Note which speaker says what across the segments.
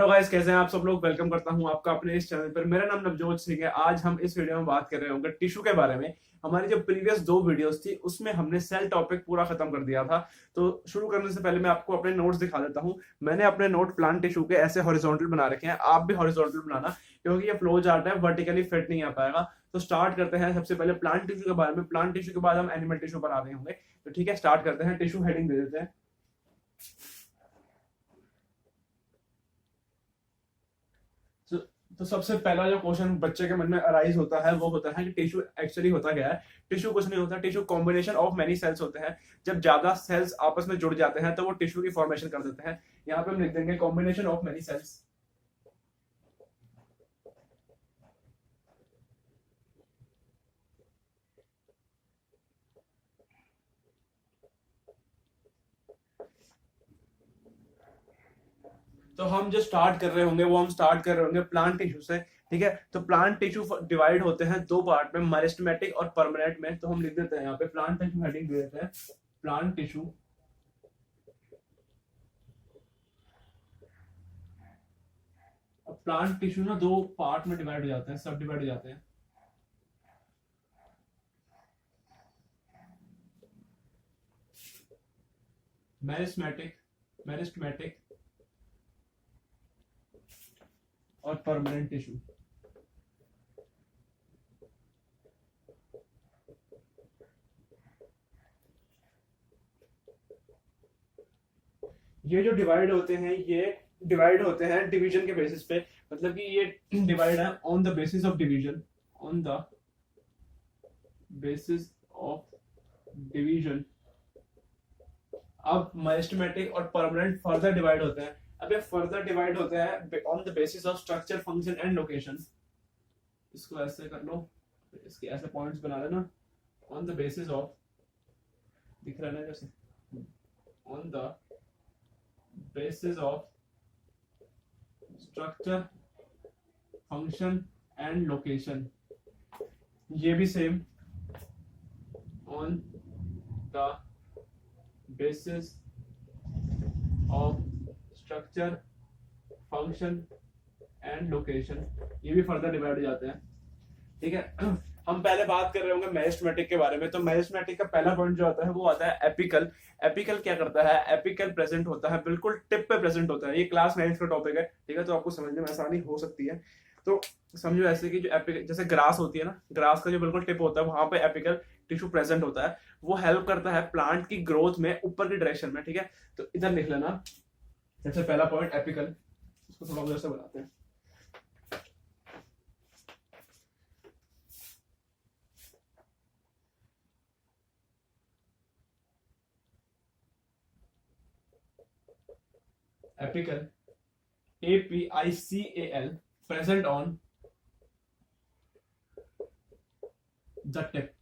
Speaker 1: Hello guys, कैसे हैं आप सब लोग। वेलकम करता हूं आपका अपने इस चैनल पर। मेरा नाम नवजोत सिंह है। आज हम इस वीडियो में बात कर रहे होंगे टिश्यू के बारे में। हमारी जो प्रीवियस दो वीडियोस थी उसमें हमने सेल टॉपिक पूरा खत्म कर दिया था। तो शुरू करने से पहले मैं आपको अपने नोट्स दिखा देता हूं। मैंने अपने नोट प्लांट टिश्यू के ऐसे हॉरिजॉन्टल बना रखे हैं। आप भी हॉरिजॉन्टल बनाना, क्योंकि ये फ्लो चार्ट है, वर्टिकली फिट नहीं आ पाएगा। तो स्टार्ट करते हैं सबसे पहले प्लांट टिश्यू के बारे में। प्लांट टिश्यू के बाद हम एनिमल टिश्यू पर आ रहे होंगे। तो ठीक है, स्टार्ट करते हैं। टिश्यू हेडिंग दे देते हैं। तो तो सबसे पहला जो क्वेश्चन बच्चे के मन में अराइज होता है वो होता है कि टिश्यू एक्चुअली होता क्या है। टिश्यू कुछ नहीं होता। Tissue combination of many cells होते हैं। जब ज्यादा सेल्स आपस में जुड़ जाते हैं तो वो टिश्यू की फॉर्मेशन कर देते हैं। यहाँ पे हम लिख देंगे कॉम्बिनेशन ऑफ मेनी सेल्स। तो हम जो स्टार्ट कर रहे होंगे वो हम स्टार्ट कर रहे होंगे प्लांट टिश्यू से। ठीक है, तो प्लांट टिश्यू डिवाइड होते हैं दो पार्ट में, मेरिस्टेमेटिक और परमानेंट में। तो हम लिख देते हैं यहाँ पे प्लांट टिश्यू हेडिंग दे देते हैं प्लांट टिश्यू। प्लांट टिश्यू ना दो पार्ट में डिवाइड हो जाते हैं, सब डिवाइड हो जाते हैं। मेरिस्टेमेटिक मेरिस्टेमेटिक और परमानेंट टिश्यू। ये जो डिवाइड होते हैं ये डिवाइड होते हैं डिवीजन के बेसिस पे। मतलब कि ये डिवाइड है on the basis of division. On the basis of division. अब मेरिस्टेमेटिक और परमानेंट फर्दर डिवाइड होते हैं। अब ये फर्दर डिवाइड होते हैं on the basis of structure, function and location. इसको ऐसे कर लो, इसके ऐसे पॉइंट्स बना लेना। ऑन द बेसिस ऑफ, दिख रहा है ना जैसे, on the basis of structure, function and location. ये भी same, on the basis of structure, function and location. ये भी फर्दर डिवाइड हो जाते हैं। ठीक है, हम पहले बात कर रहे होंगे मेरिस्टेमेटिक के बारे में। तो मेरिस्टेमेटिक का पहला पॉइंट जो आता है वो आता है एपिकल। एपिकल क्या करता है? एपिकल प्रेजेंट होता है, बिल्कुल टिप पे प्रेजेंट होता है। ये क्लास 9 का टॉपिक है। ठीक है, तो आपको समझने में आसानी हो सकती है। तो समझो ऐसे कि जो एपिकल, जैसे ग्रास होती है ना, ग्रास का जो बिल्कुल टिप होता है वहां पे एपिकल टिश्यू प्रेजेंट होता है। वो हेल्प करता है प्लांट की ग्रोथ में ऊपर की डायरेक्शन में। ठीक है, तो इधर लिख लेना सबसे पहला पॉइंट एपिकल। इसको थोड़ा उधर से बनाते हैं। Apical, APICAL, present on the tip.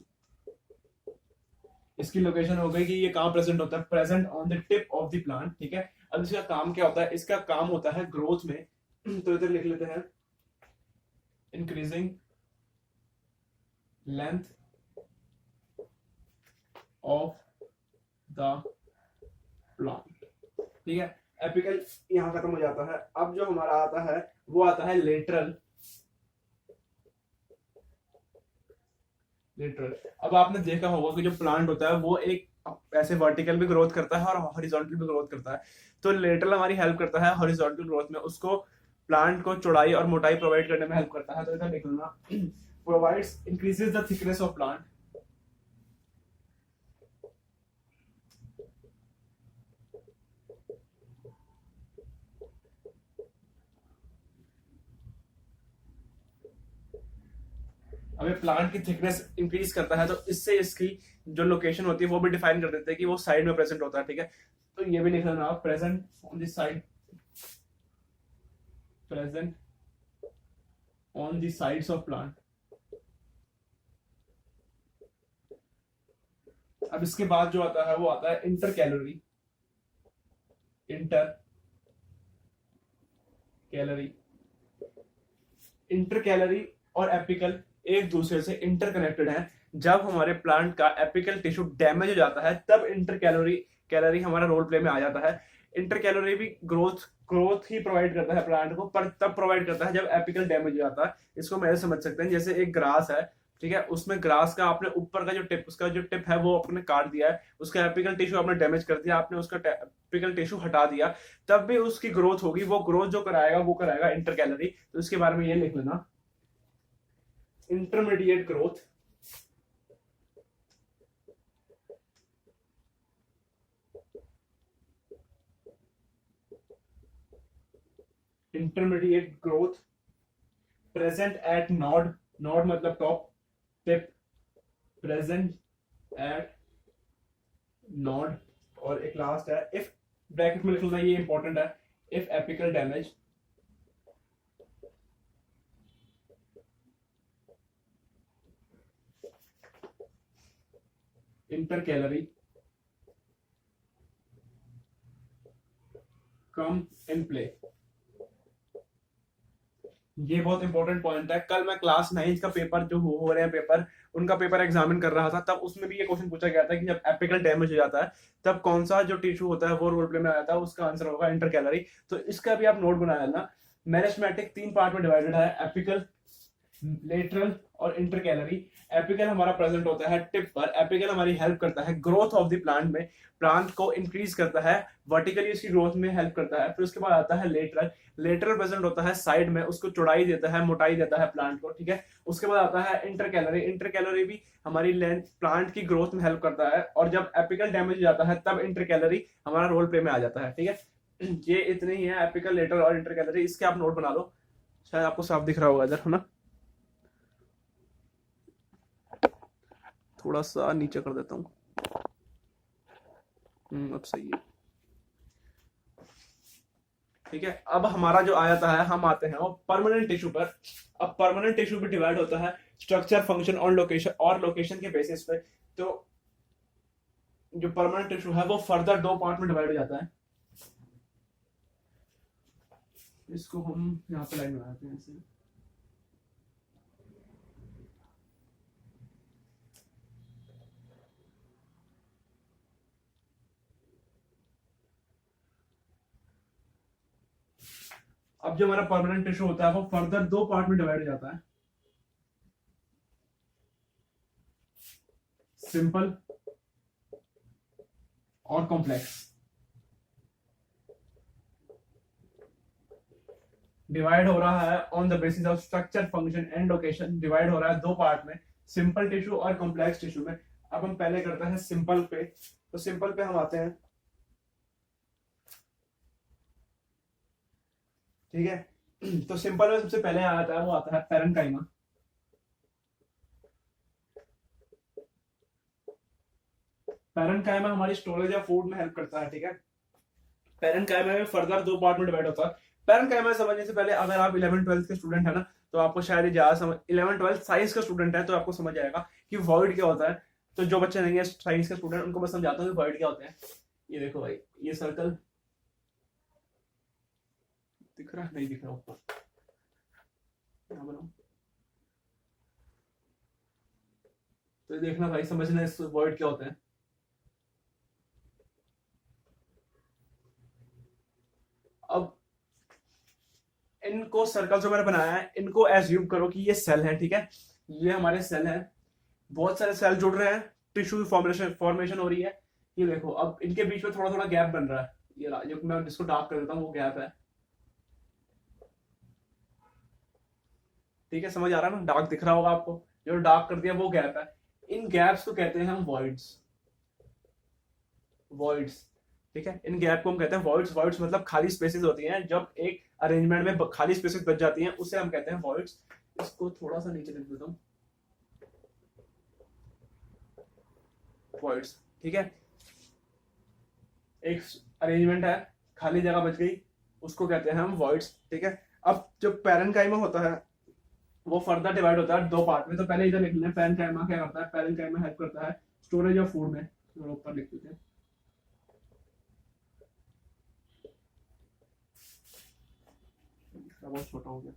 Speaker 1: इसकी लोकेशन हो गई कि ये कहां प्रेजेंट होता है, present on the tip of the plant. ठीक है, अब इसका काम क्या होता है? इसका काम होता है ग्रोथ में। तो इधर लिख लेते हैं increasing length of the plant. ठीक है, एपिकल यहां खत्म हो जाता है। अब जो हमारा आता है वो आता है लेटरल। लेटरल, अब आपने देखा होगा कि जो प्लांट होता है वो एक ऐसे वर्टिकल भी ग्रोथ करता है और हॉरिजॉन्टल भी ग्रोथ करता है। तो लेटरल हमारी हेल्प करता है हॉरिजॉन्टल ग्रोथ में। उसको प्लांट को चौड़ाई और मोटाई प्रोवाइड करने में हेल्प करता है। तो इधर निकलना provides increases the thickness of plant. अब ये प्लांट की थिकनेस इंक्रीज करता है, तो इससे इसकी जो लोकेशन होती है वो भी डिफाइन कर देते हैं कि वो साइड में प्रेजेंट होता है। ठीक है, तो ये भी लिख लेना आप, present on this side, present on the sides of plant. अब इसके बाद जो आता है वो आता है inter calorie. Inter calorie, inter calorie और एपिकल एक दूसरे से इंटरकनेक्टेड है। जब हमारे प्लांट का एपिकल टिश्यू डैमेज हो जाता है तब इंटर कैलोरी हमारा रोल प्ले में आ जाता है। इंटर कैलोरी भी ग्रोथ ही प्रोवाइड करता है प्लांट को, पर तब प्रोवाइड करता है जब एपिकल डैमेज हो जाता है। इसको मैं ऐसे समझ सकते हैं, जैसे एक ग्रास है, ठीक है, उसमें ग्रास का आपने ऊपर का जो टिप, उसका जो टिप है वो आपने काट दिया है, उसका एपिकल टिश्यू आपने डैमेज कर दिया, आपने उसका एपिकल टिश्यू हटा दिया, तब भी उसकी ग्रोथ होगी। वो ग्रोथ जो कराएगा वो कराएगा इंटर कैलोरी। तो इसके बारे में ये लिख लेना, intermediate growth intermediate growth present at node, node मतलब top tip, present at node, और एक लास्ट है इफ, ब्रैकेट में लिख लेना, ये इंपॉर्टेंट है, if apical damage inter calorie come in play. ये बहुत इंपॉर्टेंट पॉइंट है। कल मैं क्लास 9 का पेपर जो हो रहे हैं पेपर, उनका पेपर एग्जामिन कर रहा था, तब उसमें भी ये क्वेश्चन पूछा गया था कि जब एपिकल डैमेज हो जाता है तब कौन सा जो टिश्यू होता है वो रोल प्ले में आता है, उसका आंसर होगा इंटर कैलोरी। तो इसका भी आप नोट बना लेना। मेरिस्टेमेटिक 3 पार्ट में डिवाइडेड है, एपिकल, लेटरल और इंटर कैलोरी। एपिकल हमारा प्रेजेंट होता है टिप पर, एपिकल हमारी हेल्प करता है ग्रोथ ऑफ द प्लांट में, प्लांट को इंक्रीज करता है, वर्टिकली उसकी ग्रोथ में हेल्प करता है। फिर उसके बाद आता है लेटरल, लेटरल प्रेजेंट होता है साइड में, उसको चौड़ाई देता है, मोटाई देता है प्लांट को, ठीक है। उसके बाद आता है इंटर कैलोरी, इंटर कैलोरी भी हमारी लेंथ, प्लांट की ग्रोथ में हेल्प करता है, और जब एपिकल डैमेज हो जाता है तब इंटर कैलोरी हमारा रोल प्ले में आ जाता है, ठीक है। ये इतने ही है, एपिकल, लेटरल और इंटर कैलोरी। इसके आप नोट बना लो, शायद आपको साफ दिख रहा होगा इधर, है ना। थोड़ा सा नीचे कर देता हूँ, अब सही है, ठीक है। अब हमारा जो आ जाता है, हम आते हैं वो परमानेंट टिश्यू पर। अब परमानेंट टिश्यू भी डिवाइड होता है स्ट्रक्चर, फंक्शन और लोकेशन, और लोकेशन के बेसिस पे। तो जो परमानेंट टिश्यू है वो फर्दर 2 पार्ट में डिवाइड हो जाता है। इसको हम यहाँ पे लाइन बनाते हैं ऐसे। अब जो हमारा परमानेंट टिश्यू होता है वो फर्दर 2 पार्ट में डिवाइड हो जाता है, सिंपल और कॉम्प्लेक्स। डिवाइड हो रहा है on the basis of structure, function and location. Divide हो रहा है 2 पार्ट में, सिंपल टिश्यू और कॉम्प्लेक्स टिश्यू में। अब हम पहले करते हैं सिंपल पे। तो सिंपल पे हम आते हैं, ठीक है। तो सिंपल में सबसे पहले आता है, वो आता है पैरेन्काइमा। पैरेन्काइमा हमारी स्टोरेज ऑफ फूड में हेल्प करता है, ठीक है। पैरेन्काइमा में फर्दर 2 पार्ट में डिवाइड होता है। पैरेन्काइमा समझने से पहले अगर आप 11th-12th के स्टूडेंट है ना, तो आपको शायद ये ज्यादा समझ, 11th-12th साइंस का स्टूडेंट है तो आपको समझ आएगा कि वॉइड क्या होता है। तो जो बच्चे नहीं है साइंस के स्टूडेंट, उनको मैं समझाता हूँ वॉइड क्या होते हैं। ये देखो भाई, ये सर्कल दिख रहा है, नहीं दिख रहा ऊपर, यहाँ बनाओ। तो ये देखना भाई, समझना इस वर्ड क्या होते हैं। अब इनको सर्कल जो मैंने बनाया है, इनको एज्यूम करो कि ये सेल है, ठीक है। ये हमारे सेल है, बहुत सारे सेल जुड़ रहे हैं, टिश्यू फॉर्मेशन फॉर्मेशन हो रही है। ये देखो, अब इनके बीच में थोड़ा थोड़ा गैप बन रहा है। ये जो मैं जिसको डार्क कर देता हूँ वो गैप है, ठीक है। समझ आ रहा है ना, डार्क दिख रहा होगा आपको, जो डार्क कर दिया वो गैप है। इन गैप्स को कहते हैं हम वॉइड्स, वॉइड्स, ठीक है। इन गैप को हम कहते हैं वॉइड्स। वॉइड्स मतलब खाली स्पेसेस होती हैं, जब एक अरेंजमेंट में खाली स्पेसेस बच जाती हैं उसे हम कहते हैं वॉइड्स। इसको थोड़ा सा नीचे लिख देता हूँ, वॉइड्स, ठीक है। एक अरेंजमेंट है, खाली जगह बच गई, उसको कहते हैं हम वॉइड्स, ठीक है। अब जो पैरेन्काइमा होता है वो फर्दर डिवाइड होता है 2 पार्ट में। तो पहले इधर लिख लें, पैरेन्काइमा क्या करता है, पैरेन्काइमा हेल्प करता है स्टोरेज ऑफ फूड में। तो ऊपर लिख देते हैं, बहुत छोटा हो गया।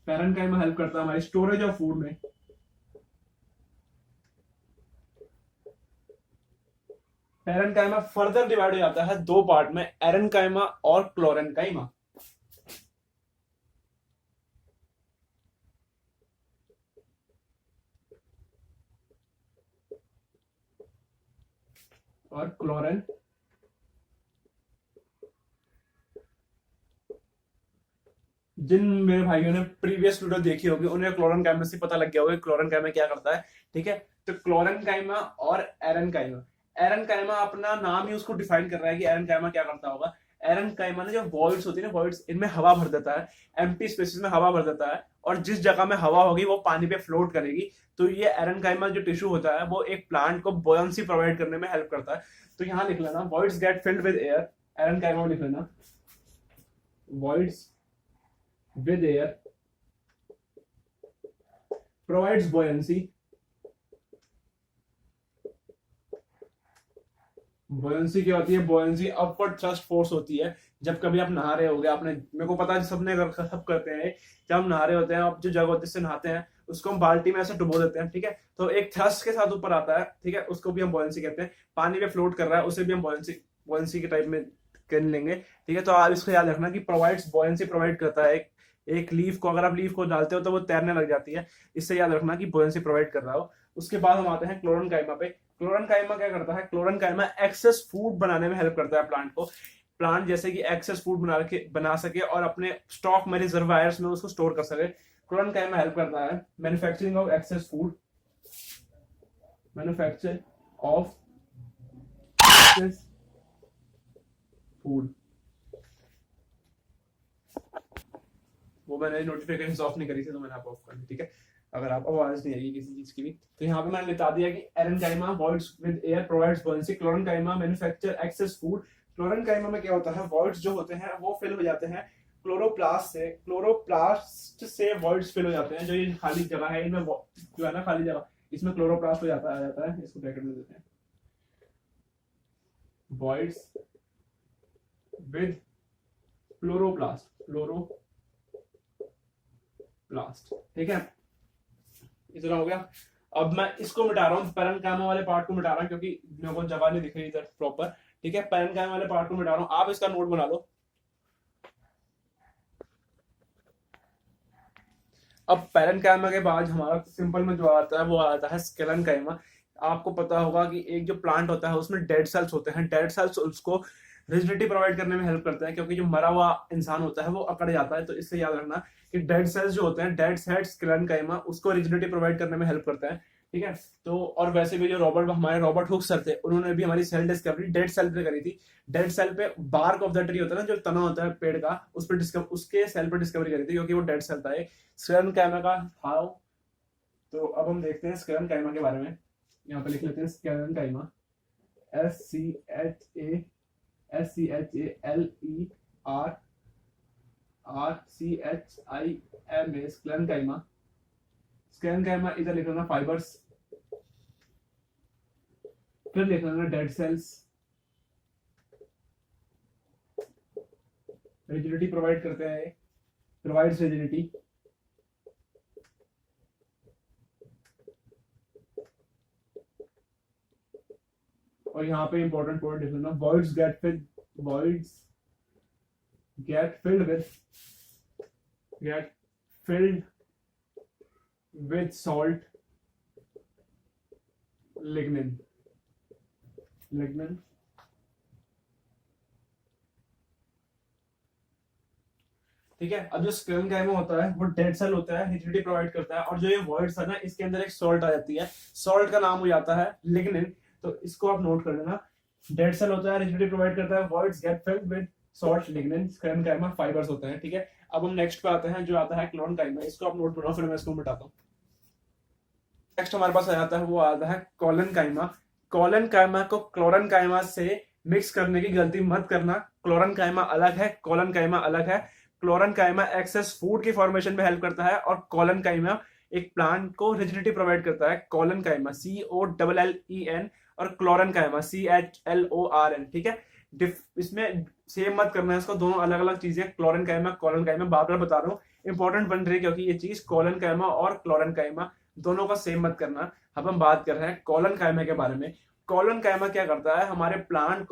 Speaker 1: पैरेन्काइमा हेल्प करता है हमारी स्टोरेज ऑफ फूड में, पैरेन्काइमा फर्दर डिवाइड हो जाता है दो पार्ट में, एरेन्काइमा और क्लोरेन्काइमा। और क्लोरेन जिन मेरे भाइयों ने प्रीवियस वीडियो देखी होगी उन्हें क्लोरेन्काइमा से पता लग गया होगा क्लोरेन्काइमा क्या करता है। ठीक है, तो क्लोरेन्काइमा और एरेन्काइमा, एरेन्काइमा अपना नाम ही उसको डिफाइन कर रहा है कि एरेन्काइमा क्या करता होगा। एरेन्काइमा ने जो वॉइड्स होती है ना, वॉइड्स, इनमें हवा भर देता है, एम्प्टी स्पेसेस में हवा भर देता है, और जिस जगह में हवा होगी वो पानी पे फ्लोट करेगी। तो ये एरेन्काइमा जो टिश्यू होता है वो एक प्लांट को बॉयंसी प्रोवाइड करने में हेल्प करता है। तो यहाँ लिख लेना voids get filled with air, aerenchyma लिख लेना voids with air provides buoyancy, buoyancy क्या होती है, buoyancy upward thrust force होती है। जब कभी आप नहा रहे होगे, आपने, मेरे को पता है सबने सब करते हैं, जब हम नहा रहे होते हैं, आप जो जगह होती है जिससे नहाते हैं उसको हम बाल्टी में ऐसे डुबो देते हैं। ठीक है, तो एक थ्रस्ट के साथ ऊपर आता है, ठीक है, उसको भी हम buoyancy कहते हैं। पानी पे फ्लोट कर रहा है उसे भी हम buoyancy के टाइप में कर लेंगे। ठीक है, तो आप इसको याद रखना कि प्रोवाइड्स buoyancy प्रोवाइड करता है। एक लीफ को, अगर आप लीफ को डालते हो तो वो तैरने लग जाती है, इससे याद रखना कि बुओयंसी प्रोवाइड कर रहा हो। उसके बाद हम आते हैं क्लोरेन्काइमा पे। क्लोरेन्काइमा क्या करता है, क्लोरेन्काइमा एक्सेस फूड बनाने में हेल्प करता है प्लांट को। प्लांट जैसे कि एक्सेस फूड बना सके और अपने स्टॉक में, रिजर्वायर्स में उसको स्टोर कर सके। क्लोरेन्काइमा हेल्प करता है manufacturing of excess food, manufacture of excess food. वो मैंने नोटिफिकेशन ऑफ नहीं करी थी तो मैंने आप ऑफ कर दी। ठीक है, अगर आप आवाज नहीं आएगी किसी चीज की भी, तो यहाँ पे मैंने बता दिया कि aerenchyma voids with air provides buoyancy, chlorenchyma manufacture excess food. Chlorenchyma में क्या होता है, वॉइड्स जो होते हैं वो फिल हो जाते हैं क्लोरोप्लास्ट से, क्लोरोप्लास्ट से वॉइड्स फिल हो जाते हैं। जो ये खाली जगह है इनमें जो है ना खाली जगह, इसमें क्लोरोप्लास्ट हो जाता है। इसको ब्रैकेट में देते हैं, वॉइड्स विद क्लोरोप्लास्ट। ठीक है, इतना हो गया। अब मैं इसको मिटा रहा हूँ, पैरेन्काइमा वाले पार्ट को मिटा रहा हूँ क्योंकि मेरे को जगह नहीं दिख रही इधर प्रॉपर। ठीक है, पैरेन्काइमा वाले पार्ट को मिटा रहा हूँ, आप इसका नोट बना लो। अब पैरेन्काइमा के बाद हमारा सिंपल में जो आता है वो आता है स्क्लेरेन्काइमा। आपको पता होगा कि एक जो प्लांट होता है उसमें डेड सेल्स होते हैं, डेड सेल्स उसको रिजिडिटी प्रोवाइड करने में हेल्प करते हैं, क्योंकि जो मरा हुआ इंसान होता है वो अकड़ जाता है। तो इससे याद रखना कि डेड सेल्स जो होते हैं, डेड सेल्स स्क्लेरेन्काइमा उसको रिजिडिटी प्रोवाइड करने में हेल्प करता है। ठीक है, तो और वैसे भी जो हमारे रॉबर्ट हुक सर थे, उन्होंने भी हमारी सेल डिस्कवरी डेड सेल पे करी थी। डेड सेल पे बार्क ऑफ द ट्री होता है ना, जो तना होता है पेड़ का, उस पर उसके सेल पर डिस्कवरी करी थी क्योंकि वो डेड सेल था, स्क्लेरेन्काइमा का था। तो अब हम देखते हैं स्क्लेरेन्काइमा के बारे में। यहाँ पे लिख लेते हैं स्क्लेरेन्काइमा, SCHALERCHIMA, स्क्लेरेन्काइमा। स्क्लेरेन्काइमा इधर लिख लेना फाइबर्स, फिर लिख लेना डेड सेल्स, रिजिडिटी प्रोवाइड करते हैं, प्रोवाइड्स रिजिडिटी। और यहाँ पे इंपॉर्टेंट पॉइंट लिख लेना, voids get filled with salt, lignin। ठीक है, अब जो स्क्लेरेन्काइमा होता है वो डेड सेल होता है, रिजिडिटी प्रोवाइड करता है, और जो ये वॉइड्स है ना, इसके अंदर एक सॉल्ट आ जाती है, सॉल्ट का नाम हो जाता है लिग्निन। तो इसको आप नोट कर लेना, डेड सेल होता है, रिजिडिटी प्रोवाइड करता है, voids get filled with salt, lignin, sclerenchyma fibres होते हैं। ठीक है, अब हम नेक्स्ट पे आते हैं जो आता है क्लोरेन्काइमा। इसको आप नोट बनाओ, फिर मैं इसको मिटाता हूँ। नेक्स्ट हमारे पास आ जाता है वो आता है कोलेन्काइमा। कोलेन्काइमा को क्लोरेन्काइमा से मिक्स करने की गलती मत करना, क्लोरेन्काइमा अलग है, कोलेन्काइमा अलग है। क्लोरेन्काइमा एक्सेस फूड की फॉर्मेशन में हेल्प करता है, और कोलेन्काइमा एक प्लांट को रिजिडिटी प्रोवाइड करता है। कोलेन्काइमा COLLEN और क्लोरेन्काइमा CHLORN। ठीक है, इसमें सेम मत करना है इसको, दोनों अलग अलग चीजें, क्लोरेन्काइमा कोलेन्काइमा। बार बार बता रहा हूँ, इंपॉर्टेंट बन रही है क्योंकि ये चीज कोलेन्काइमा और क्लोरेन्काइमा दोनों का सेम मत करना। अब हम बात कर रहे हैं कोलेन्काइमा के बारे में। कॉलन काइमा क्या करता है, हमारे प्लांट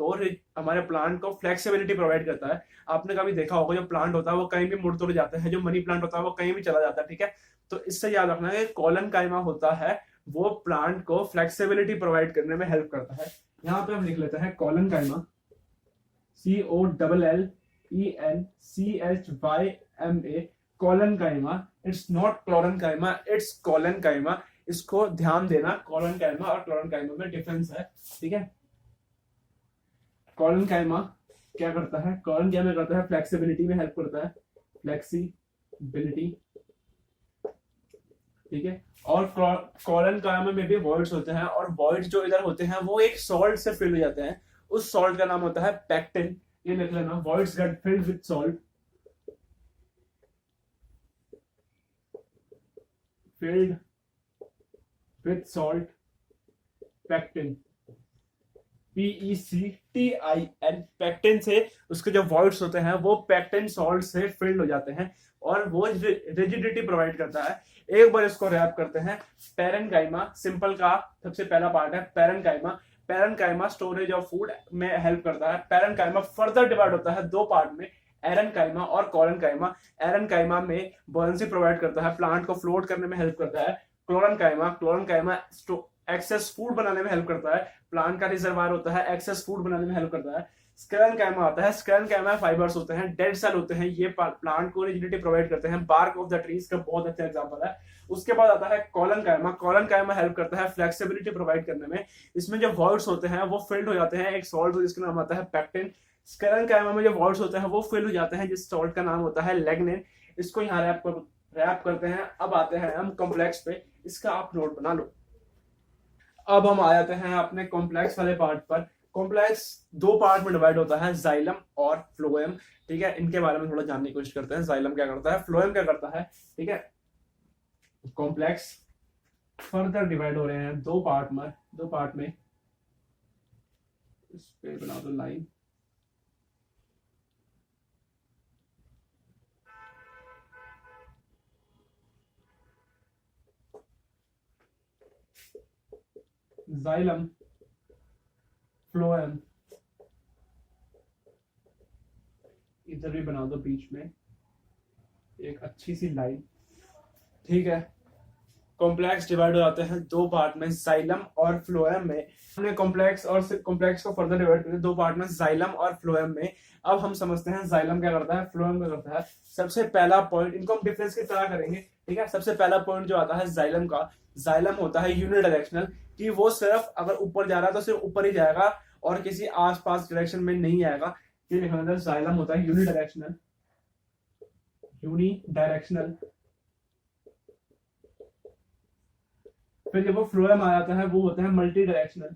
Speaker 1: को फ्लेक्सिबिलिटी प्रोवाइड करता है। आपने कभी देखा होगा जो प्लांट होता है वो कहीं भी मुड़ तुड़ जाता है, जो मनी प्लांट होता है वो कहीं भी चला जाता है, ठीक है। तो इससे याद रखना है कि कॉलन काइमा होता है वो प्लांट को फ्लेक्सिबिलिटी प्रोवाइड करने में हेल्प करता है। यहाँ पे हम लिख लेते हैं collenchyma, COLLENCHYMA, collenchyma. It's not chlorenchyma, it's collenchyma. इसको ध्यान देना, कॉलन काइमा और क्लोरन काइमा में डिफरेंस है, ठीक है। कॉलन काइमा क्या करता है, कॉलन काइमा करता है फ्लेक्सिबिलिटी में हेल्प करता है, फ्लेक्सिबिलिटी, ठीक है। और कॉलन काइमा में भी वॉइड्स होते हैं, और वॉइड्स जो इधर होते हैं वो एक सॉल्ट से फिल हो जाते हैं। उस सॉल्ट का नाम होता है पेक्टिन। ये लिख लेना, voids get filled with salt, filled with salt, pectin, PECTIN। Pectin से उसके जो वॉइड्स होते हैं वो पेक्टिन सॉल्ट से फिल्ड हो जाते हैं, और वो रिजिडिटी प्रोवाइड करता है। एक बार इसको रैप करते हैं, पैरेनकाइमा सिंपल का सबसे पहला पार्ट है parenchyma. Parenchyma storage of food में हेल्प करता है। पैरेनकाइमा फर्दर डिवाइड होता है दो पार्ट में, एरेनकाइमा और कॉरेनकाइमा। एरेनकाइमा में बॉयंसी प्रोवाइड करता है, प्लांट को फ्लोट करने में हेल्प करता है। क्लोरेनकाइमा एक्सेस फूड बनाने में हेल्प करता है, प्लांट का रिजर्वायर होता है, एक्सेस फूड बनाने में हेल्प करता है। स्क्लेरेनकाइमा आता है, स्क्लेरेनकाइमा फाइबर्स होते हैं, डेड सेल होते हैं, ये प्लांट को रिजिडिटी प्रोवाइड करते हैं। बार्क ऑफ द ट्रीज का बहुत अच्छा एग्जांपल है। उसके बाद आता है कॉलेनकाइमा। कॉलेनकाइमा हेल्प करता है फ्लेक्सिबिलिटी प्रोवाइड करने में। इसमें जो वॉल्स होते हैं वो फिल्ड हो जाते हैं एक सॉल्ट जिसका नाम आता है पेक्टिन। स्क्लेरेनकाइमा में जो वॉल्स होते हैं वो फिल हो जाते हैं जिस सॉल्ट का नाम होता है लेग्निन। इसको यहाँ रैप करते हैं। अब आते हैं हम कॉम्प्लेक्स पे, इसका आप नोट बना लो। अब हम आ जाते हैं अपने कॉम्प्लेक्स वाले पार्ट पर। कॉम्प्लेक्स दो पार्ट में डिवाइड होता है, जाइलम और फ्लोएम, ठीक है। इनके बारे में थोड़ा जानने की कोशिश करते हैं, जाइलम क्या करता है, फ्लोएम क्या करता है, ठीक है। कॉम्प्लेक्स फर्दर डिवाइड हो रहे हैं दो पार्ट में। इस पे बना दो लाइन। जाइलम, फ्लोएम, इधर भी बना दो बीच में एक अच्छी सी लाइन, ठीक है। कॉम्प्लेक्स डिवाइड हो जाते हैं दो पार्ट में, जाइलम और फ्लोएम में। हमने कॉम्प्लेक्स को फर्दर डिवाइड करते हैं दो पार्ट में, जाइलम और फ्लोएम में। अब हम समझते हैं जाइलम क्या करता है, फ्लोएम क्या करता है। सबसे पहला पॉइंट, इनको हम डिफरेंस की तरह करेंगे, ठीक है। सबसे पहला पॉइंट जो आता है जाइलम का, जाइलम होता है यूनिडायरेक्शनल, कि वो सिर्फ अगर ऊपर जा रहा है तो सिर्फ ऊपर ही जाएगा और किसी आसपास डायरेक्शन में नहीं आएगा। ये लिखना है, जाइलम होता है यूनिडायरेक्शनल। फिर जब वो फ्लोएम आ जाता है वो होता है multi directional.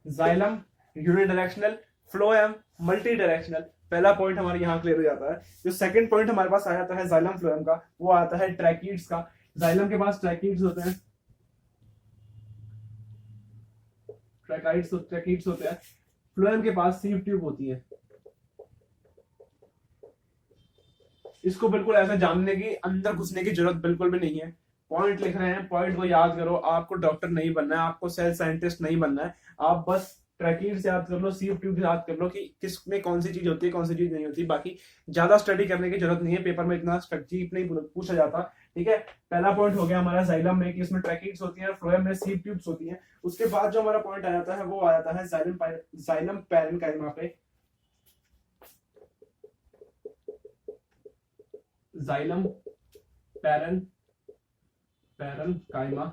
Speaker 1: Xylem unidirectional, phloem multi directional. पहला पॉइंट हमारे यहाँ क्लियर हो जाता है। जो सेकंड पॉइंट हमारे पास आ जाता है जाइलम फ्लोएम का, वो आता है ट्रैकीड्स का। जाइलम के पास ट्रैकीड्स होते हैं, ट्रैकीड्स होते हैं। फ्लोएम के पास सीव ट्यूब होती है। इसको बिल्कुल ऐसा जानने की, अंदर घुसने की जरूरत बिल्कुल भी नहीं है। पॉइंट लिख रहे हैं, पॉइंट को याद करो। आपको डॉक्टर नहीं बनना है, आपको सेल साइंटिस्ट नहीं बनना है। आप बस ट्रैकीड्स याद कर लो, सीव ट्यूब याद कर लो कि किस में कौन सी चीज होती है, कौन सी चीज नहीं होती। बाकी ज्यादा स्टडी करने की जरूरत नहीं है, पेपर में इतना डीप नहीं पूछा जाता, ठीक है। पहला पॉइंट हो गया हमारा जाइलम में कि इसमें ट्रैकीड्स होती है, फ्लोएम में सीव ट्यूब्स होती हैं। उसके बाद जो हमारा पॉइंट आ जाता है वो आ जाता है जाइलम पैरेनकाइमा पे। जाइलम पैरेनकाइमा,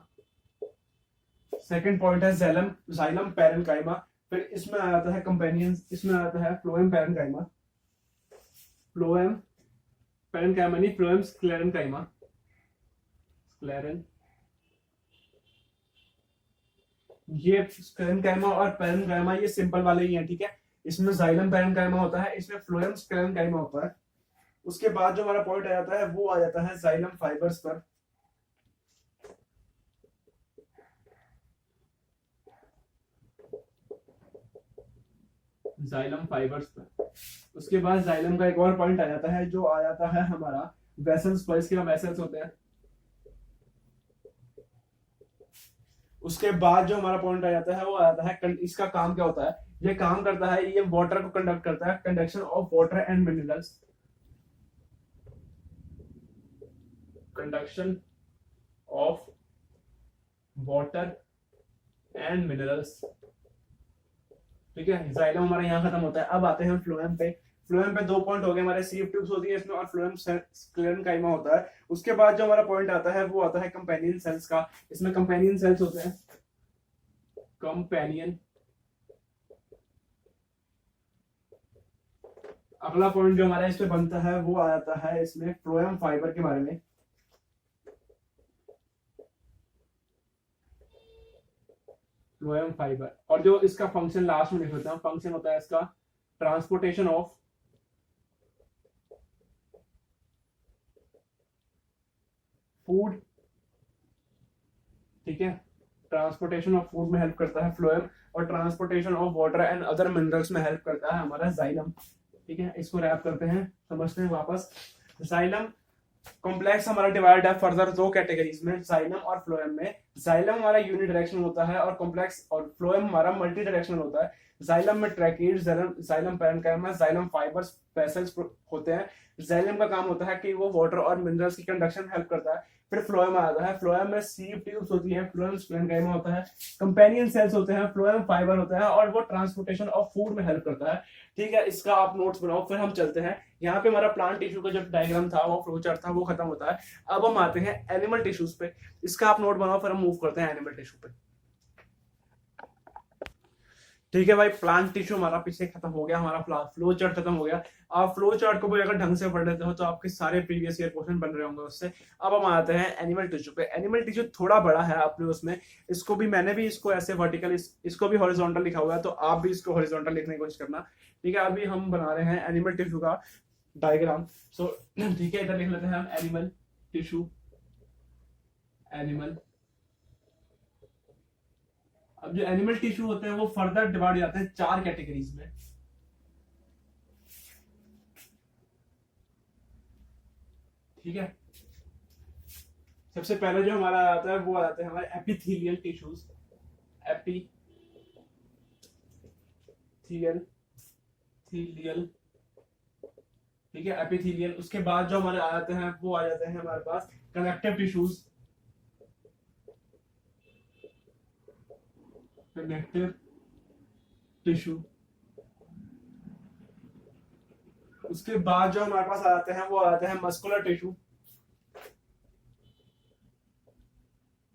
Speaker 1: सेकंड पॉइंट है जाइलम पैरेनकाइमा। फिर इसमें आ जाता है कंपेनियन, इसमें आ जाता है फ्लोएम पैरेनकाइमा, फ्लोएम पैरेनकाइमा नहीं, फ्लोएम स्क्लेरेनकाइमा, ये स्क्लेरेनकाइमा और पैरेनकाइमा ये सिंपल वाले ही हैं, ठीक है। इसमें जाइलम पैरेनकाइमा होता है, इसमें फ्लोएम स्क्लेरेनकाइमा होता है। उसके बाद जो हमारा पॉइंट आ जाता है वो आ जाता है जाइलम फाइबर्स पर। जाइलम फाइबर्स पर उसके बाद जाइलम का एक और पॉइंट आ जाता है जो आ जाता है हमारा वेसल्स, इसके बाद वेसल्स होते हैं। उसके बाद जो हमारा पॉइंट आ जाता है वो आ जाता है इसका काम क्या होता है। ये काम करता है, ये वाटर को कंडक्ट करता है, conduction of water and minerals, conduction of water and minerals. ठीक है, जाइलम हमारा यहाँ खत्म होता है। अब आते हैं फ्लोएम पे। फ्लोएम पे दो पॉइंट हो गए हमारे, सीव ट्यूब्स होती है इसमें और फ्लोएम स्क्लेरेनकाइमा होता है। उसके बाद जो हमारा पॉइंट आता है वो आता है कंपेनियन सेल्स का। इसमें कंपेनियन सेल्स होते हैं, कंपेनियन। अगला पॉइंट जो हमारा इस पे बनता है वो आ जाता है इसमें फ्लोएम फाइबर के बारे में। फ्लोएम फाइबर, और जो इसका फंक्शन लास्ट में लिख देता हूं, फंक्शन होता है इसका ट्रांसपोर्टेशन ऑफ फूड। ठीक है, ट्रांसपोर्टेशन ऑफ फूड में हेल्प करता है फ्लोएम, और transportation of water and other minerals में हेल्प करता है हमारा जाइलम। ठीक है, इसको रैप करते हैं, समझते हैं वापस। जाइलम कॉम्प्लेक्स हमारा डिवाइड है फर्दर दो कैटेगरीज में, जाइलम और फ्लोएम में। जाइलम हमारा यूनि डायरेक्शनल होता है और कॉम्प्लेक्स, और फ्लोएम हमारा मल्टी डायरेक्शनल होता है। जाइलम में tracheid, xylem parenchyma, xylem fibres, vessels होते हैं। जाइलम का काम होता है कि वो वाटर और मिनरल्स की कंडक्शन हेल्प करता है। फिर फ्लोएम आता है, फ्लोएम में सीव ट्यूब्स होती है, फ्लोएम पैरेन्काइमा होता है, कंपेनियन सेल्स होते हैं, फ्लोएम फाइबर होता है, और वो ट्रांसपोर्टेशन ऑफ फूड में हेल्प करता है। ठीक है, इसका आप नोट्स बनाओ। फिर हम चलते हैं, यहाँ पे हमारा प्लांट टिश्यू का जो डायग्राम था, वो फ्लो चार्ट था, वो खत्म होता है। अब हम आते हैं एनिमल टिश्यूज पे। इसका आप नोट बनाओ, फिर हम मूव करते हैं एनिमल टिश्यू पे। ठीक है भाई, प्लांट टिश्यू हमारा पीछे खत्म हो गया, हमारा फ्लो चार्ट खत्म हो गया। आप फ्लो चार्ट को भी अगर ढंग से पढ़ लेते हो तो आपके सारे प्रीवियस ईयर क्वेश्चन बन रहे होंगे उससे। अब हम आते हैं एनिमल टिश्यू पे। एनिमल टिश्यू थोड़ा बड़ा है अपने उसमें, इसको भी मैंने भी इसको ऐसे वर्टिकल, इसको भी हॉरिजॉन्टल लिखा हुआ है, तो आप भी इसको हॉरिजॉन्टल लिखने की कोशिश करना। ठीक है, अभी हम बना रहे हैं एनिमल टिश्यू का डायग्राम। सो ठीक है, इधर लिख लेते हैं हम एनिमल टिश्यू। एनिमल, अब जो एनिमल टिश्यू होते हैं वो फर्दर डिवाइड हो जाते हैं चार कैटेगरीज में। ठीक है, सबसे पहले जो हमारा आता है वो आता है हमारे एपिथेलियल टिश्यूज। एपिथेलियल, ठीक है, एपिथेलियल। उसके बाद जो हमारे आ जाते हैं वो आ जाते हैं हमारे पास कनेक्टिव टिश्यूज। Connective tissue. उसके बाद जो हमारे पास आ जाते हैं वो आ जाते हैं मस्कुलर टिश्यू।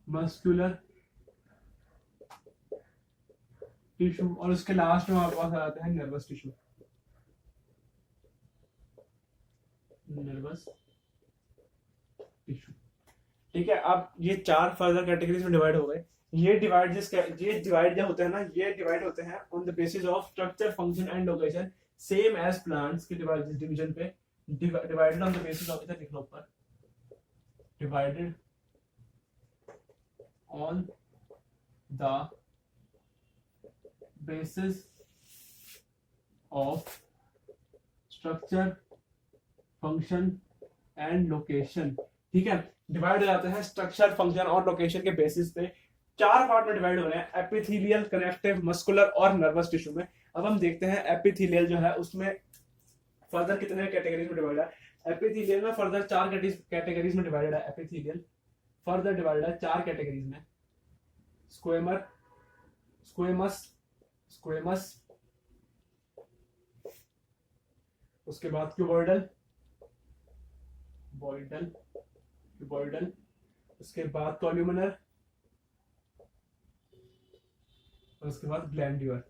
Speaker 1: मस्कुलर टिश्यू, और उसके लास्ट में हमारे पास आ जाते हैं नर्वस टिश्यू। Nervous tissue. ठीक है, अब ये चार फर्दर कैटेगरीज में डिवाइड हो गए। ये डिवाइड जो होते हैं ना, ये डिवाइड होते हैं on the basis of structure, function and location, same as plants के डिवीजन पे। Divided on the basis of, इधर लिख लो ऊपर, divided on the basis of structure, function and location. ठीक है, डिवाइड हो जाते हैं स्ट्रक्चर, फंक्शन और लोकेशन के बेसिस पे। चार पार्ट में डिवाइड हो रहे हैं, एपिथेलियल, कनेक्टिव, मस्कुलर और नर्वस टिश्यू में। अब हम देखते हैं एपिथेलियल जो है उसमें फर्दर कितने कैटेगरीज में डिवाइड है। एपिथेलियल में फर्दर चार कैटेगरीज में डिवाइडेड है। एपिथेलियल फर्दर डिवाइडेड है चार कैटेगरीज में, स्क्वेमर, स्क्वेमस, स्क्वेमस, उसके बाद क्यूबॉइडल, बॉइडल, क्यूबॉइडल, उसके बाद कॉल्यूमिनर, और उसके बाद ग्लैंड्यूलर।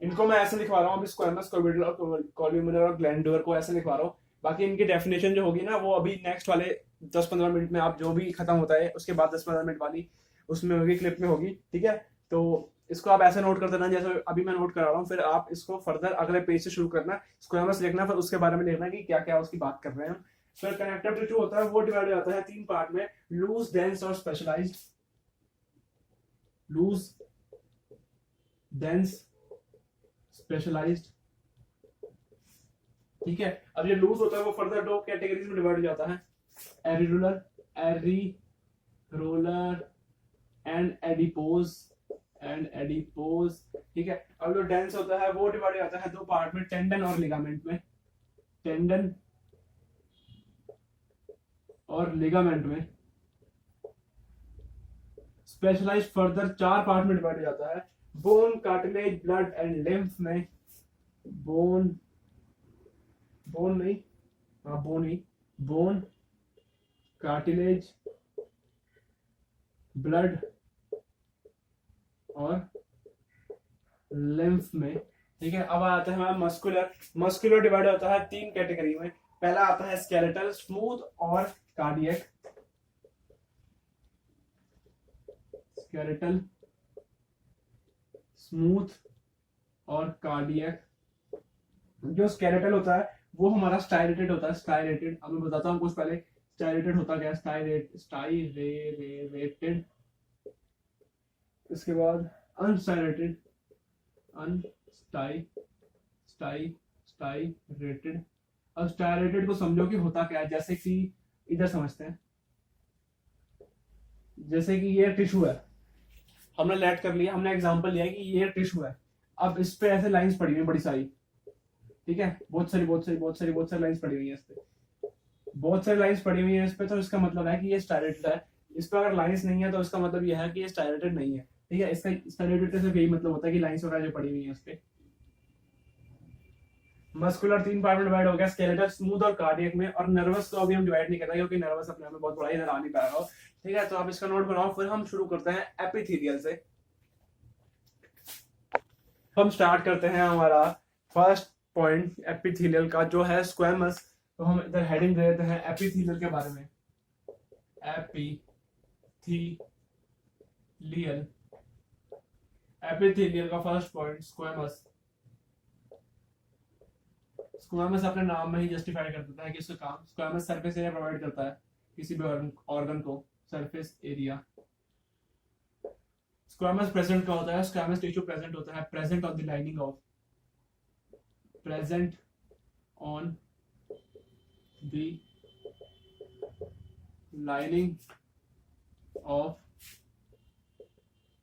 Speaker 1: इनको मैं ऐसे लिखवा रहा हूँ अभी, स्क्वेमस, क्यूबॉइडल और कॉल्यूमिनर और ग्लैंड्यूलर को ऐसे लिखवा रहा हूँ। बाकी इनकी डेफिनेशन जो होगी ना वो अभी नेक्स्ट वाले 10-15 मिनट में, आप जो भी खत्म होता है उसके बाद 10-15 मिनट वाली उसमें होगी, क्लिप में होगी। ठीक है, तो इसको आप ऐसे नोट कर देना जैसे अभी मैं नोट करा रहा हूँ, फिर आप इसको फर्दर अगले पेज से शुरू करना, स्क्वेमस लिखना, फिर उसके बारे में लिखना कि क्या क्या उसकी बात कर रहे हैं। फिर कनेक्टिव टिश्यू होता है, वो डिवाइड हो जाता है तीन पार्ट में, लूज, डेंस और स्पेशलाइज्ड। Loose, dense, specialised. ठीक है। अब ये लूज होता है वो फर्दर दो कैटेगरीज में डिवाइड हो जाता है, एरिरुलर, एरिरोलर एंड एडिपोज, ठीक है। अब जो डेंस होता है वो डिवाइड हो जाता है दो पार्ट में, टेंडन और लिगामेंट में, टेंडन और लिगामेंट में। स्पेशलाइज फर्दर चार पार्ट में डिवाइड हो जाता है, bone, cartilage, blood and lymph में। बोन नहीं, हाँ बोन, कार्टिलेज, ब्लड और लिम्फ में, ठीक है। अब आता है हमारा मस्कुलर डिवाइड होता है तीन कैटेगरी में। पहला आता है स्केलेटल, स्मूथ और कार्डियक। स्केलेटल, स्मूथ और कार्डियक। जो स्केलेटल होता है वो हमारा स्टाइलेटेड होता है, स्टाइलेटेड। अब मैं बताता हूँ कुछ पहले स्टाइलेटेड होता क्या है। स्टाइलेटेड, इसके बाद अनस्टाइलेटेड, स्टाइलेटेड। अब स्टाइलेटेड को समझो कि होता क्या है, जैसे कि इधर समझते हैं, जैसे कि ये टिश्यू है, हमने लेट कर लिया, हमने एग्जांपल लिया कि ये टिश्यू है। अब इस पे ऐसे लाइंस पड़ी हुई है बड़ी सारी, ठीक है, बहुत सारी लाइंस पड़ी हुई है इस पे, बहुत सारी लाइंस पड़ी हुई है इस पे, तो इसका मतलब है कि ये स्टाइलेटेड है। इस पे अगर लाइंस नहीं है तो इसका मतलब ये है कि ये स्टाइलेटेड नहीं है, ठीक है। इसका स्टाइलेटेड का सिर्फ यही मतलब होता है कि लाइंस वगैरह जो पड़ी हुई है इस पे। मस्कुलर तीन पार्ट में डिवाइड हो गया, स्केलेटल, स्मूथ और कार्डियक में। और नर्वस को अभी हम डिवाइड नहीं कर रहे क्योंकि नर्वस अपने आप में बहुत बड़ा इधर आ नहीं पाएगा, ठीक है। तो आप इसका नोट बनाओ, फिर हम शुरू करते हैं एपिथेलियल से। हम स्टार्ट करते हैं हमारा फर्स्ट पॉइंट एपिथेलियल का, जो है स्क्वेमस। तो हम इधर हेडिंग दे देते हैं एपिथेलियल के बारे में। एपिथेलियल का फर्स्ट पॉइंट स्क्वेमस। स्क्वेमस अपने नाम में ही जस्टिफाई कर देता है कि उसका काम, स्क्वेमस सरफेस एरिया प्रोवाइड करता है किसी भी ऑर्गन को, सरफेस एरिया। स्क्वेमस प्रेजेंट का होता है, स्क्वेमस टिश्यू प्रेजेंट होता है, present on the lining of, present on the lining of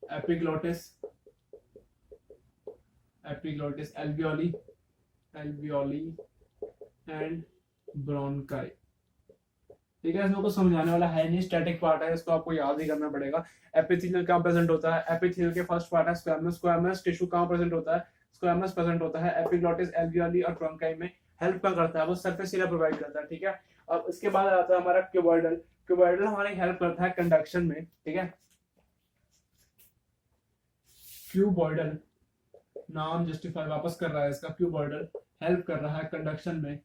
Speaker 1: epiglottis, alveoli and bronchi, ठीक है। इसमें कुछ समझाने वाला है नहीं, स्टैटिक पार्ट है, इसको आपको याद ही करना पड़ेगा। एपिथेलियल कहाँ प्रेजेंट होता है, एपिथेलियल के फर्स्ट पार्ट है स्क्वेमस। स्क्वेमस टिश्यू कहाँ प्रेजेंट होता है, स्क्वेमस प्रेजेंट होता है एपिग्लोटिस, एल्वियोली और ब्रोंकाई में। हेल्प क्या करता है, वो सरफेस एरिया प्रोवाइड करता है, ठीक है। अब इसके बाद आता है हमारा क्यूबॉइडल। क्यूबॉइडल हमारी हेल्प करता है कंडक्शन में, ठीक है। क्यूबॉइडल नाम जस्टिफाई वापस कर रहा है इसका, क्यूबॉइडल हेल्प कर रहा है कंडक्शन में।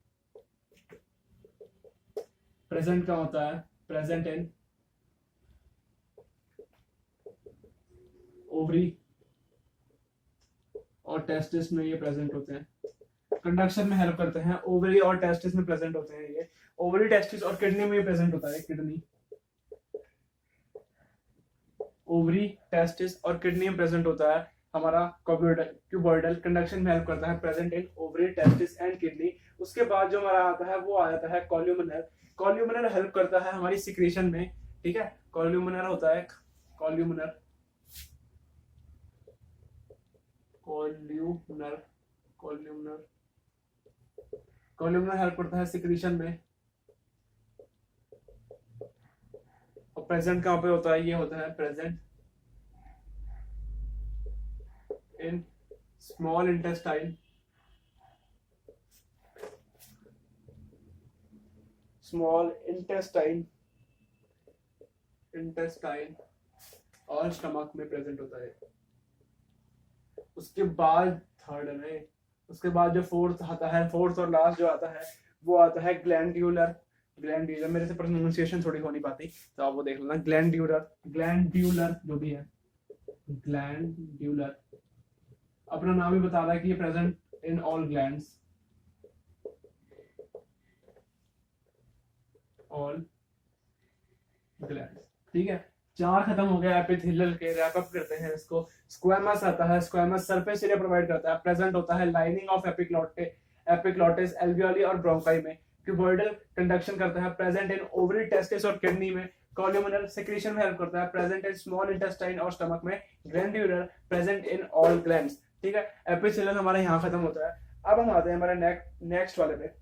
Speaker 1: प्रेजेंट का होता है, प्रेजेंट इन ओवरी और टेस्टिस में ये प्रेजेंट होते हैं, कंडक्शन में हेल्प करते हैं। ओवरी और टेस्टिस में प्रेजेंट होते हैं ये, ओवरी, टेस्टिस और किडनी में ये प्रेजेंट होता है, किडनी, ओवरी, टेस्टिस और किडनी में प्रेजेंट होता है हमारा क्यूबॉइडल। कंडक्शन में हेल्प करता है, present in ovary, testis and kidney. उसके बाद जो हमारा आता है वो आ जाता है कॉल्यूमिनर। कॉल्यूमिनर हेल्प करता है हमारी सिक्रेशन में, ठीक है। कॉल्यूमिनर होता है, कॉल्यूमिनर हेल्प करता है सिक्रेशन में। और प्रेजेंट कहाँ पे होता है, ये होता है प्रेजेंट इन स्मॉल इंटेस्टाइन, और स्टमक में प्रेजेंट होता है। उसके बाद थर्ड में, उसके बाद जो फोर्थ आता है, फोर्थ और लास्ट जो आता है वो आता है ग्लैंड्यूलर। मेरे से प्रोनाउंसिएशन थोड़ी हो नहीं पाती तो आप वो देख लेना, ग्लैंड्यूलर जो भी है, ग्लैंड्यूलर अपना नाम ही बता रहा है कि ये प्रेजेंट इन ऑल ग्लैंड्स, ठीक है। चार खत्म हो गया एपिथेलियल के, रैप अप करते हैं इसको। स्क्वेमस आता है, स्क्वेमस सरफेस एरिया प्रोवाइड करता है, प्रेजेंट होता है लाइनिंग ऑफ एपिग्लॉटिस, एल्वियोली और ब्रोंकाई में। क्यूबॉइडल कंडक्शन करता है, प्रेजेंट इन ओवरी, टेस्टिस और किडनी में। कॉल्यूमिनल सेक्रेशन में हेल्प करता है, प्रेजेंट इन स्मॉल इंटेस्टाइन और स्टमक में। Glandular, present in all glands. ठीक है, एपिसिलन हमारा यहाँ खत्म होता है। अब हम आते हैं हमारे नेक्स्ट वाले पे।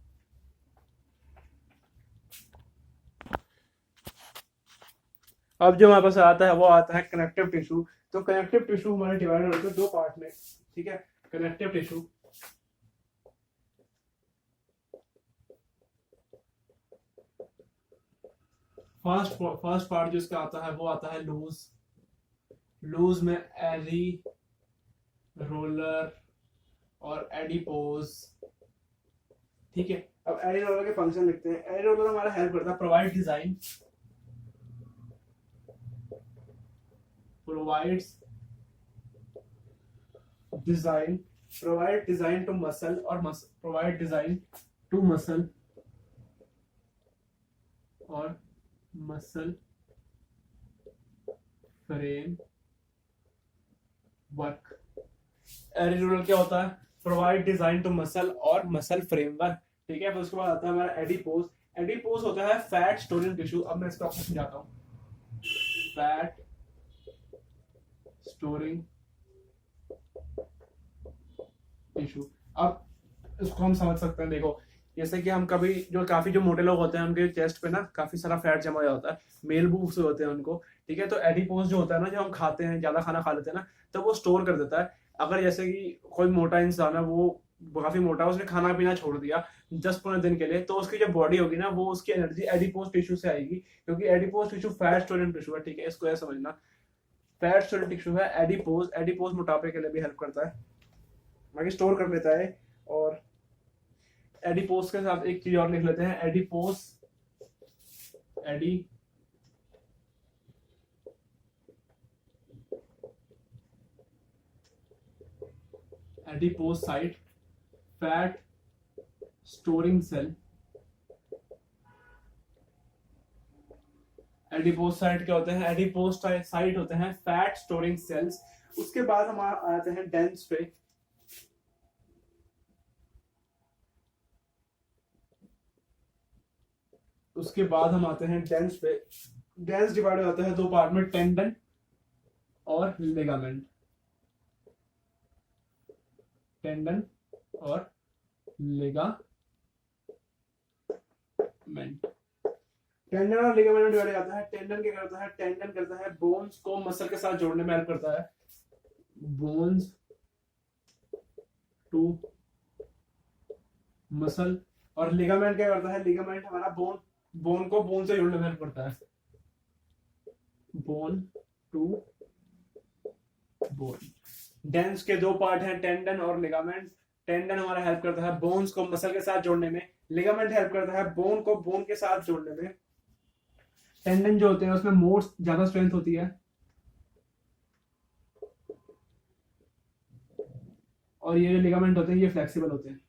Speaker 1: अब जो हमारे पास आता है वो आता है कनेक्टिव टिश्यू। तो कनेक्टिव टिश्यू हमारे डिवाइड होते हैं दो पार्ट में। ठीक है, कनेक्टिव टिश्यू फर्स्ट पार्ट जो इसका आता है वो आता है लूज। लूज में एरी, रोलर और एडिपोज। ठीक है, अब एरी रोलर के फंक्शन लिखते हैं। एरी रोलर हमारा हेल्प करता है provide design, provide design to muscle और provide design to muscle और muscle frame work। एडिपोज क्या होता है? प्रोवाइड डिजाइन टू मसल और मसल फ्रेमवर्क। ठीक है, फिर उसके बाद आता है हमारा एडिपोज। एडिपोज होता है फैट स्टोरिंग टिश्यू। अब मैं इसको आपको समझाता हूँ। फैट स्टोरिंग टिश्यू, अब इसको हम समझ सकते हैं। देखो, जैसे कि हम कभी काफी जो मोटे लोग होते हैं उनके चेस्ट पे ना काफी सारा फैट जमा हो जाता है, मेल बूब्स होते हैं उनको। ठीक है, तो एडिपोज जो होता है ना, जब हम खाते हैं, ज्यादा खाना खा लेते हैं ना, तो वो स्टोर कर देता है। अगर जैसे कि कोई मोटा इंसान है, वो काफी मोटा है, उसने खाना पीना छोड़ दिया 10-15 दिन के लिए, तो उसकी जो बॉडी होगी ना, वो उसकी एनर्जी एडिपोज टिश्यू से आएगी, क्योंकि adipose tissue fat storing tissue है। ठीक है, इसको ऐसा समझना, फैट स्टोरिंग टिश्यू है एडिपोज। एडिपोज मोटापे के लिए भी हेल्प करता है, बाकी स्टोर कर लेता है। और एडिपोज के साथ एक चीज और लिख लेते हैं, adipose adipocyte, fat storing cell. Adipocyte क्या होते हैं? एडिपोसाइट होते हैं फैट स्टोरिंग सेल्स। उसके बाद हम आते हैं डेंस पे। उसके बाद हम आते हैं डेंस पे। डेंस डिवाइड होता है दो पार्ट में, टेंडन और लिगामेंट। टेंडन और लिगामेंट। टेंडन और लिगामेंट में डिवाइड जाता है। टेंडन क्या करता है? टेंडन करता है बोन्स को मसल के साथ जोड़ने में हेल्प करता है, बोन्स टू मसल। और लिगामेंट क्या करता है? लिगामेंट हमारा बोन को बोन से जोड़ने में हेल्प करता है, बोन टू बोन। डेंस के दो पार्ट हैं, टेंडन और लिगामेंट। टेंडन हमारा हेल्प करता है बोन्स को मसल के साथ जोड़ने में, लिगामेंट हेल्प करता है बोन को बोन के साथ जोड़ने में। टेंडन जो होते हैं उसमें मोर ज्यादा स्ट्रेंथ होती है, और ये जो लिगामेंट होते हैं ये फ्लेक्सिबल होते हैं।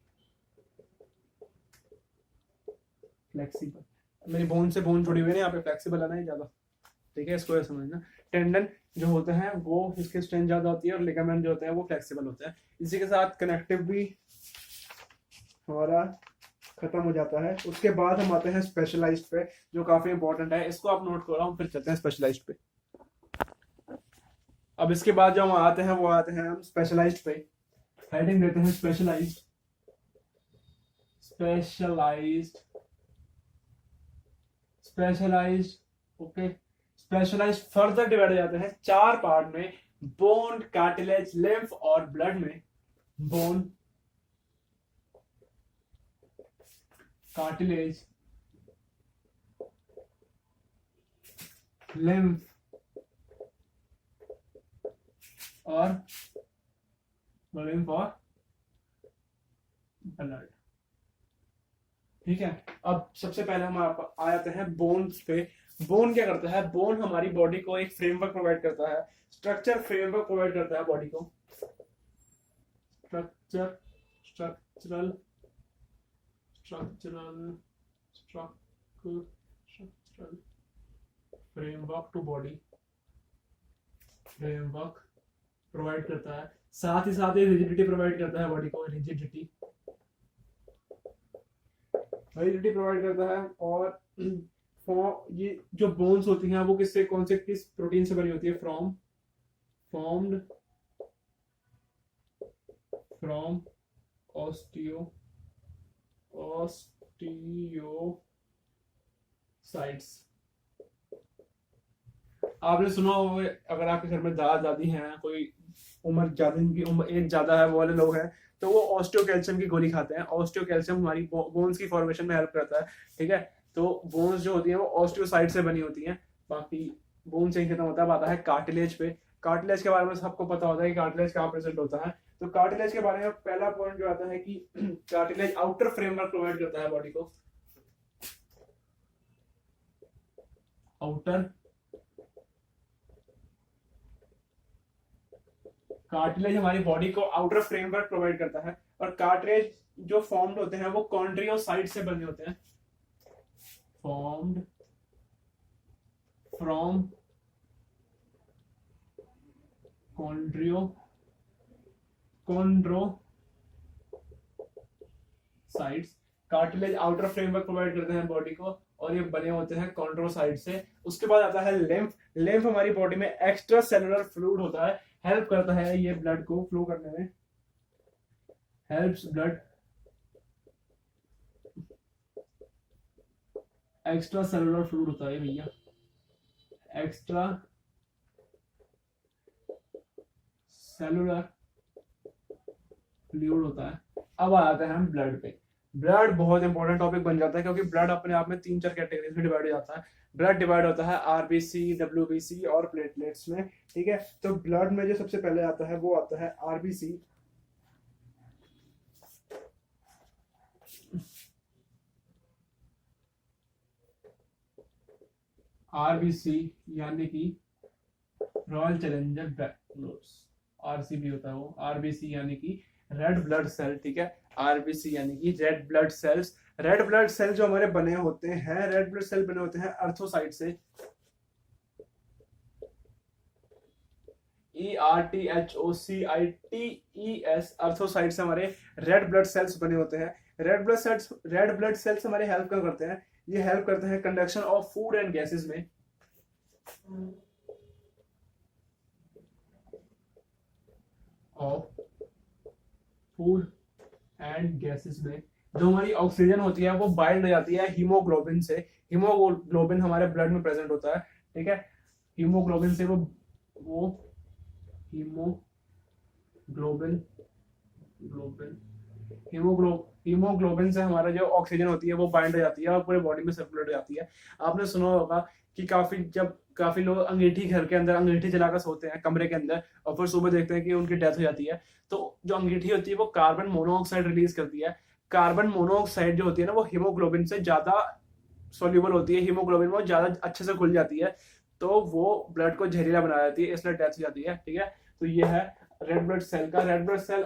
Speaker 1: फ्लेक्सिबल, मेरी बोन से बोन जुड़ी हुई है, यहाँ पे फ्लेक्सिबल है ना ये ज्यादा। ठीक है, इसको समझना। टेंडन जो होते हैं वो इसके स्ट्रेंथ ज्यादा होती है, और लिगामेंट जो होते हैं वो फ्लेक्सिबल होते हैं। इसी के साथ कनेक्टिव भी हमारा खत्म हो जाता है। उसके बाद हम आते हैं स्पेशलाइज्ड पे, जो काफी इंपॉर्टेंट है। इसको आप नोट करो, हम फिर चलते हैं स्पेशलाइज्ड पे। अब इसके बाद जो हम आते हैं वो आते हैं हम स्पेशलाइज्ड पे। हेडिंग देते हैं specialised. Okay. Specialised further divide हो जाते हैं 4 पार्ट में, बोन, कार्टिलेज, लिम्फ और ब्लड में। बोन, कार्टिलेज, लिम्फ और ब्लड। ठीक है, अब सबसे पहले हम आ जाते हैं बोन्स पे। बोन क्या करता है? बोन हमारी बॉडी को एक फ्रेमवर्क प्रोवाइड करता है, फ्रेमवर्क प्रोवाइड करता है बॉडी को। Structural framework to body, framework provide करता है। साथ ही साथ ये रिजिडिटी प्रोवाइड करता है बॉडी को, रिजिडिटी। रिजिडिटी प्रोवाइड करता है। और ये जो बोन्स होती हैं वो किस प्रोटीन से बनी होती है? Formed from osteocytes. आपने सुना होगा, अगर आपके घर में दादा दादी हैं, कोई उम्र ज्यादा, इनकी उम्र एज ज्यादा है, वो वाले लोग हैं, तो वो ऑस्टियो कैल्शियम की गोली खाते हैं। ऑस्टियो कैल्शियम हमारी बोन्स की फॉर्मेशन में हेल्प करता है, ठीक है। तो बोन्स जो होती हैं वो ऑस्टियोसाइट से बनी होती हैं। बाकी बोन से खत्म होता है, आता है कार्टिलेज पे। कार्टिलेज के बारे में सबको पता होता है कि कार्टिलेज कहाँ प्रेजेंट होता है। तो कार्टिलेज के बारे में पहला पॉइंट जो आता है कि कार्टिलेज आउटर फ्रेमवर्क प्रोवाइड करता है बॉडी को। आउटर कार्टिलेज हमारी बॉडी को आउटर फ्रेमवर्क प्रोवाइड करता है। और कार्टिलेज जो फॉर्म्ड होते हैं वो कॉन्ड्रियोसाइट से बने होते हैं। Formed from chondrocytes. Cartilage outer framework provide करते हैं बॉडी को, और ये बने होते हैं कॉन्ड्रोसाइट से। उसके बाद आता है लिम्फ। लिम्फ हमारी बॉडी में एक्स्ट्रा सेलुलर फ्लूइड होता है, हेल्प करता है ये ब्लड को फ्लो करने में। Helps blood, extra cellular fluid होता है भैया, एक्स्ट्रा सेलुलर फ्लूइड होता है। अब आ जाते हैं हम ब्लड पे। ब्लड बहुत इंपॉर्टेंट टॉपिक बन जाता है, क्योंकि ब्लड अपने आप में 3-4 कैटेगरीज में डिवाइड हो जाता है। ब्लड डिवाइड होता है आरबीसी, डब्ल्यूबीसी और प्लेटलेट्स में, ठीक है। तो ब्लड में जो सबसे पहले आता है वो आता है आरबीसी। आरबीसी यानी कि रॉयल चैलेंजर बैंगलोर, आरसीबी होता है वो। आरबीसी यानी कि रेड ब्लड सेल, ठीक है। आरबीसी यानी कि red blood cells. Red blood cell जो हमारे बने होते हैं, रेड ब्लड सेल बने होते हैं अर्थोसाइट से। ERTHOCITES, अर्थोसाइट से हमारे रेड ब्लड सेल्स बने होते हैं। रेड ब्लड सेल्स हमारे हेल्प क्या करते हैं? ये हेल्प करते हैं conduction of food and gases में। ऑफ फूड एंड गैसेस में जो हमारी ऑक्सीजन होती है वो बाइंड हो जाती है हीमोग्लोबिन से। हीमोग्लोबिन हमारे ब्लड में प्रेजेंट होता है, ठीक है। हीमोग्लोबिन से वो हीमोग्लोबिन से हमारा जो ऑक्सीजन होती है वो बाइंड हो जाती है और पूरे बॉडी में सर्कुलेट हो जाती है। आपने सुना होगा कि काफी लोग अंगीठी घर के अंदर अंगीठी जलाकर सोते हैं कमरे के अंदर, और फिर सुबह देखते हैं कि उनकी डेथ हो जाती है। तो जो अंगीठी होती है वो कार्बन मोनोऑक्साइड रिलीज करती है। कार्बन मोनोऑक्साइड जो होती है ना, वो हीमोग्लोबिन से ज्यादा सोल्यूबल होती है, हीमोग्लोबिन वो ज्यादा अच्छे से घुल जाती है, तो वो ब्लड को जहरीला बना देती है, इसलिए डेथ हो जाती है, ठीक है। तो ये है रेड ब्लड सेल का। रेड ब्लड सेल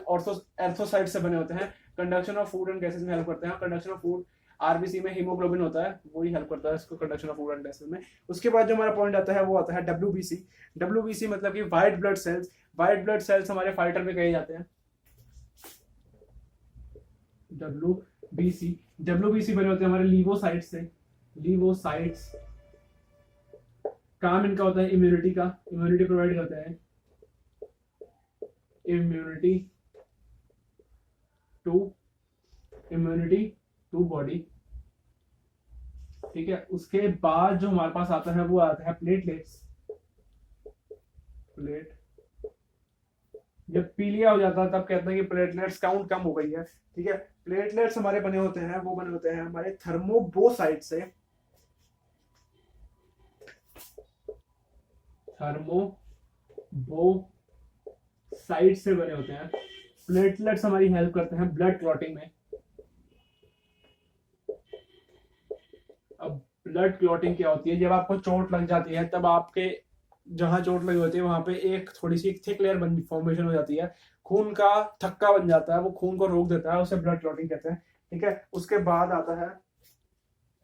Speaker 1: एर्थोसाइट से बने होते हैं, conduction of food and gases में हेल्प करते हैं। कंडक्शन ऑफ फूड, आरबीसी में हीमोग्लोबिन होता है, वही हेल्प करता है इसको conduction of food and gases में। उसके बाद जो हमारा पॉइंट आता है वो आता है डब्ल्यूबीसी। डब्ल्यूबीसी मतलब कि white blood cells. White blood cells हमारे फाइटर में कहे जाते हैं। डब्ल्यूबीसी बने होते हैं हमारे लीवोसाइट से। लीवोसाइट्स काम इनका होता है इम्यूनिटी का, इम्यूनिटी प्रोवाइड करते हैं, इम्यूनिटी टू बॉडी, ठीक है। उसके बाद जो हमारे पास आता है वो आता है प्लेटलेट्स। जब पीलिया हो जाता है तब कहते हैं कि प्लेटलेट्स काउंट कम हो गई है, ठीक है। प्लेटलेट्स हमारे बने होते हैं, वो बने होते हैं हमारे थर्मोबोसाइट से। थर्मोबोसाइट से बने होते हैं। प्लेटलेट्स हमारी हेल्प करते हैं ब्लड क्लॉटिंग में। अब ब्लड क्लॉटिंग क्या होती है? जब आपको चोट लग जाती है तब आपके जहां चोट लगी होती है वहां पे एक थोड़ी सी थिक लेयर फॉर्मेशन हो जाती है, खून का थक्का बन जाता है, वो खून को रोक देता है, उसे ब्लड क्लॉटिंग कहते हैं, ठीक है। उसके बाद आता है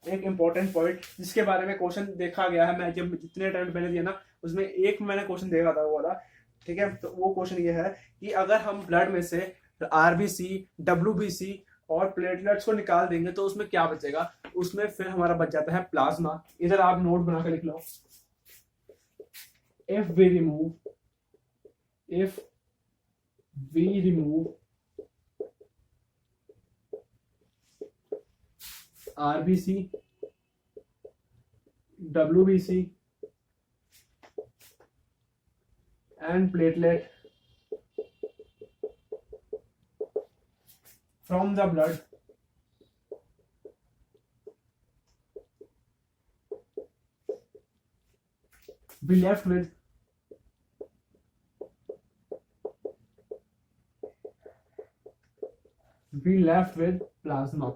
Speaker 1: एक इंपॉर्टेंट पॉइंट जिसके बारे में क्वेश्चन देखा गया है, मैं जब जितने टाइम मैंने दिया ना उसमें एक मैंने क्वेश्चन देखा था वो वाला, ठीक है। तो वो क्वेश्चन ये है कि अगर हम ब्लड में से आरबीसी, डब्ल्यूबीसी और प्लेटलेट्स को निकाल देंगे तो उसमें क्या बचेगा, उसमें फिर हमारा बच जाता है प्लाज्मा। इधर आप नोट बना के लिख लो, if we remove RBC, WBC and platelet from the blood, we left with plasma।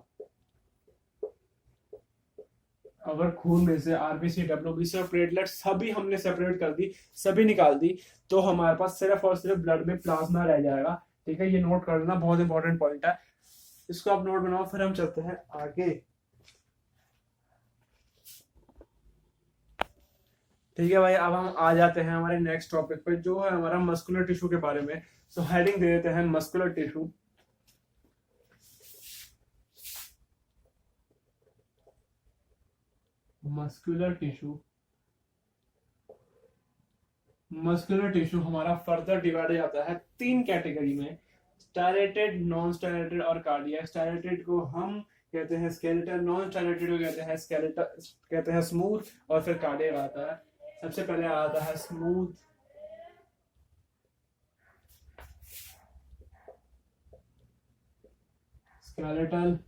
Speaker 1: अगर खून में से RBC, WBC और प्लेटलेट सभी हमने सेपरेट कर दी, सभी निकाल दी, तो हमारे पास सिर्फ और सिर्फ ब्लड में प्लाज्मा रह जाएगा। ठीक है, ये नोट कर लेना, बहुत इंपॉर्टेंट पॉइंट है, इसको आप नोट बनाओ। फिर हम चलते हैं आगे। ठीक है भाई, अब हम आ जाते हैं हमारे नेक्स्ट टॉपिक पे, जो है हमारा मस्कुलर टिश्यू के बारे में। सो हेडिंग दे देते हैं मस्कुलर टिश्यू। मस्कुलर टिश्यू हमारा फर्दर डिवाइड हो जाता है 3 कैटेगरी में, स्टायलेटेड, नॉन स्टायलेटेड और कार्डियक। स्टायलेटेड को हम कहते हैं स्केलेटल, नॉन स्टायलेटेड को कहते हैं स्केलेटल, कहते हैं स्मूथ, और फिर कार्डियक आता है। सबसे पहले आता है स्मूथ, स्केलेटल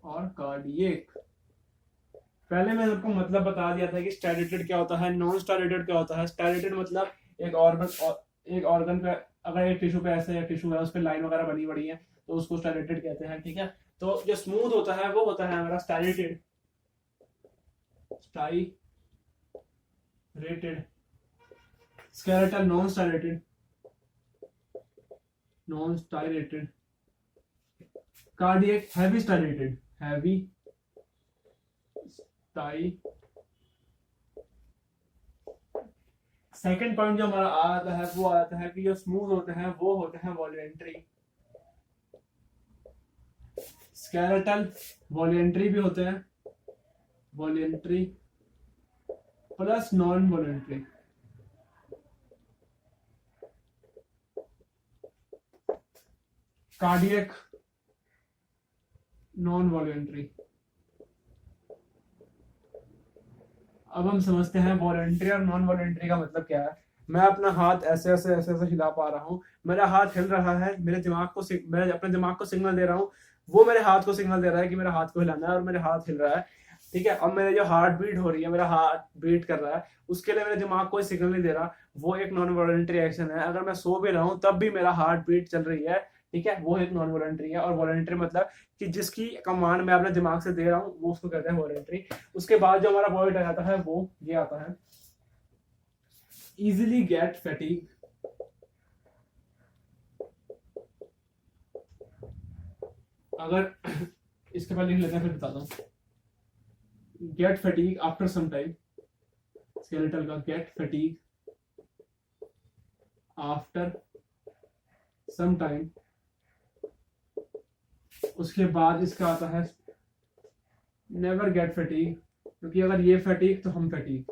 Speaker 1: और कार्डियक। पहले मैंने आपको मतलब बता दिया था कि स्टायलेटेड क्या होता है, नॉन स्टायलेटेड क्या होता है। स्टायलेटेड मतलब एक ऑर्गन पे, अगर एक टिश्यू पे ऐसे एक टिश्यू है उस पर लाइन वगैरह बनी पड़ी है तो उसको स्टायलेटेड कहते हैं। ठीक है, तो जो स्मूथ होता है वो होता है हमारा striated. Skeletal non striated. Cardiac heavy striated. Second point जो हमारा आता है वो आता है कि जो स्मूथ होते हैं वो होते हैं वॉलेंट्री। स्केलेटल वॉलेंट्री भी होते हैं, voluntary plus non voluntary. Cardiac non voluntary. अब हम समझते हैं वॉलेंट्री और नॉन वॉलेंट्री का मतलब क्या है। मैं अपना हाथ ऐसे ऐसे ऐसे ऐसे हिला पा रहा हूँ, मेरा हाथ हिल रहा है, मेरे अपने दिमाग को सिग्नल दे रहा हूँ, वो मेरे हाथ को सिग्नल दे रहा है कि मेरे हाथ को हिलाना है और मेरे हाथ हिल रहा है। ठीक है, अब मेरे जो हार्ट बीट हो रही है, मेरा हार्ट बीट कर रहा है, उसके लिए मेरे दिमाग कोई सिग्नल नहीं दे रहा, वो एक नॉन वॉलेंट्री एक्शन है। अगर मैं सो भी रहा हूँ तब भी मेरा हार्ट बीट चल रही है, ठीक है, वो एक नॉन वॉलेंट्री है। और वॉलेंट्री मतलब कि जिसकी कमांड मैं अपने दिमाग से दे रहा हूँ वो उसको कहते हैं वॉलेंट्री। उसके बाद जो हमारा पॉइंट आ जाता है वो ये आता है, इजीली गेट फैटीग। अगर इसके पहले लिख लेते हैं फिर बताता हूँ। Get fatigue after some time, skeletal का get fatigue after some time. उसके बाद इसका आता है नेवर गेट फैटीग, क्योंकि अगर ये फैटीग तो हम फैटीग।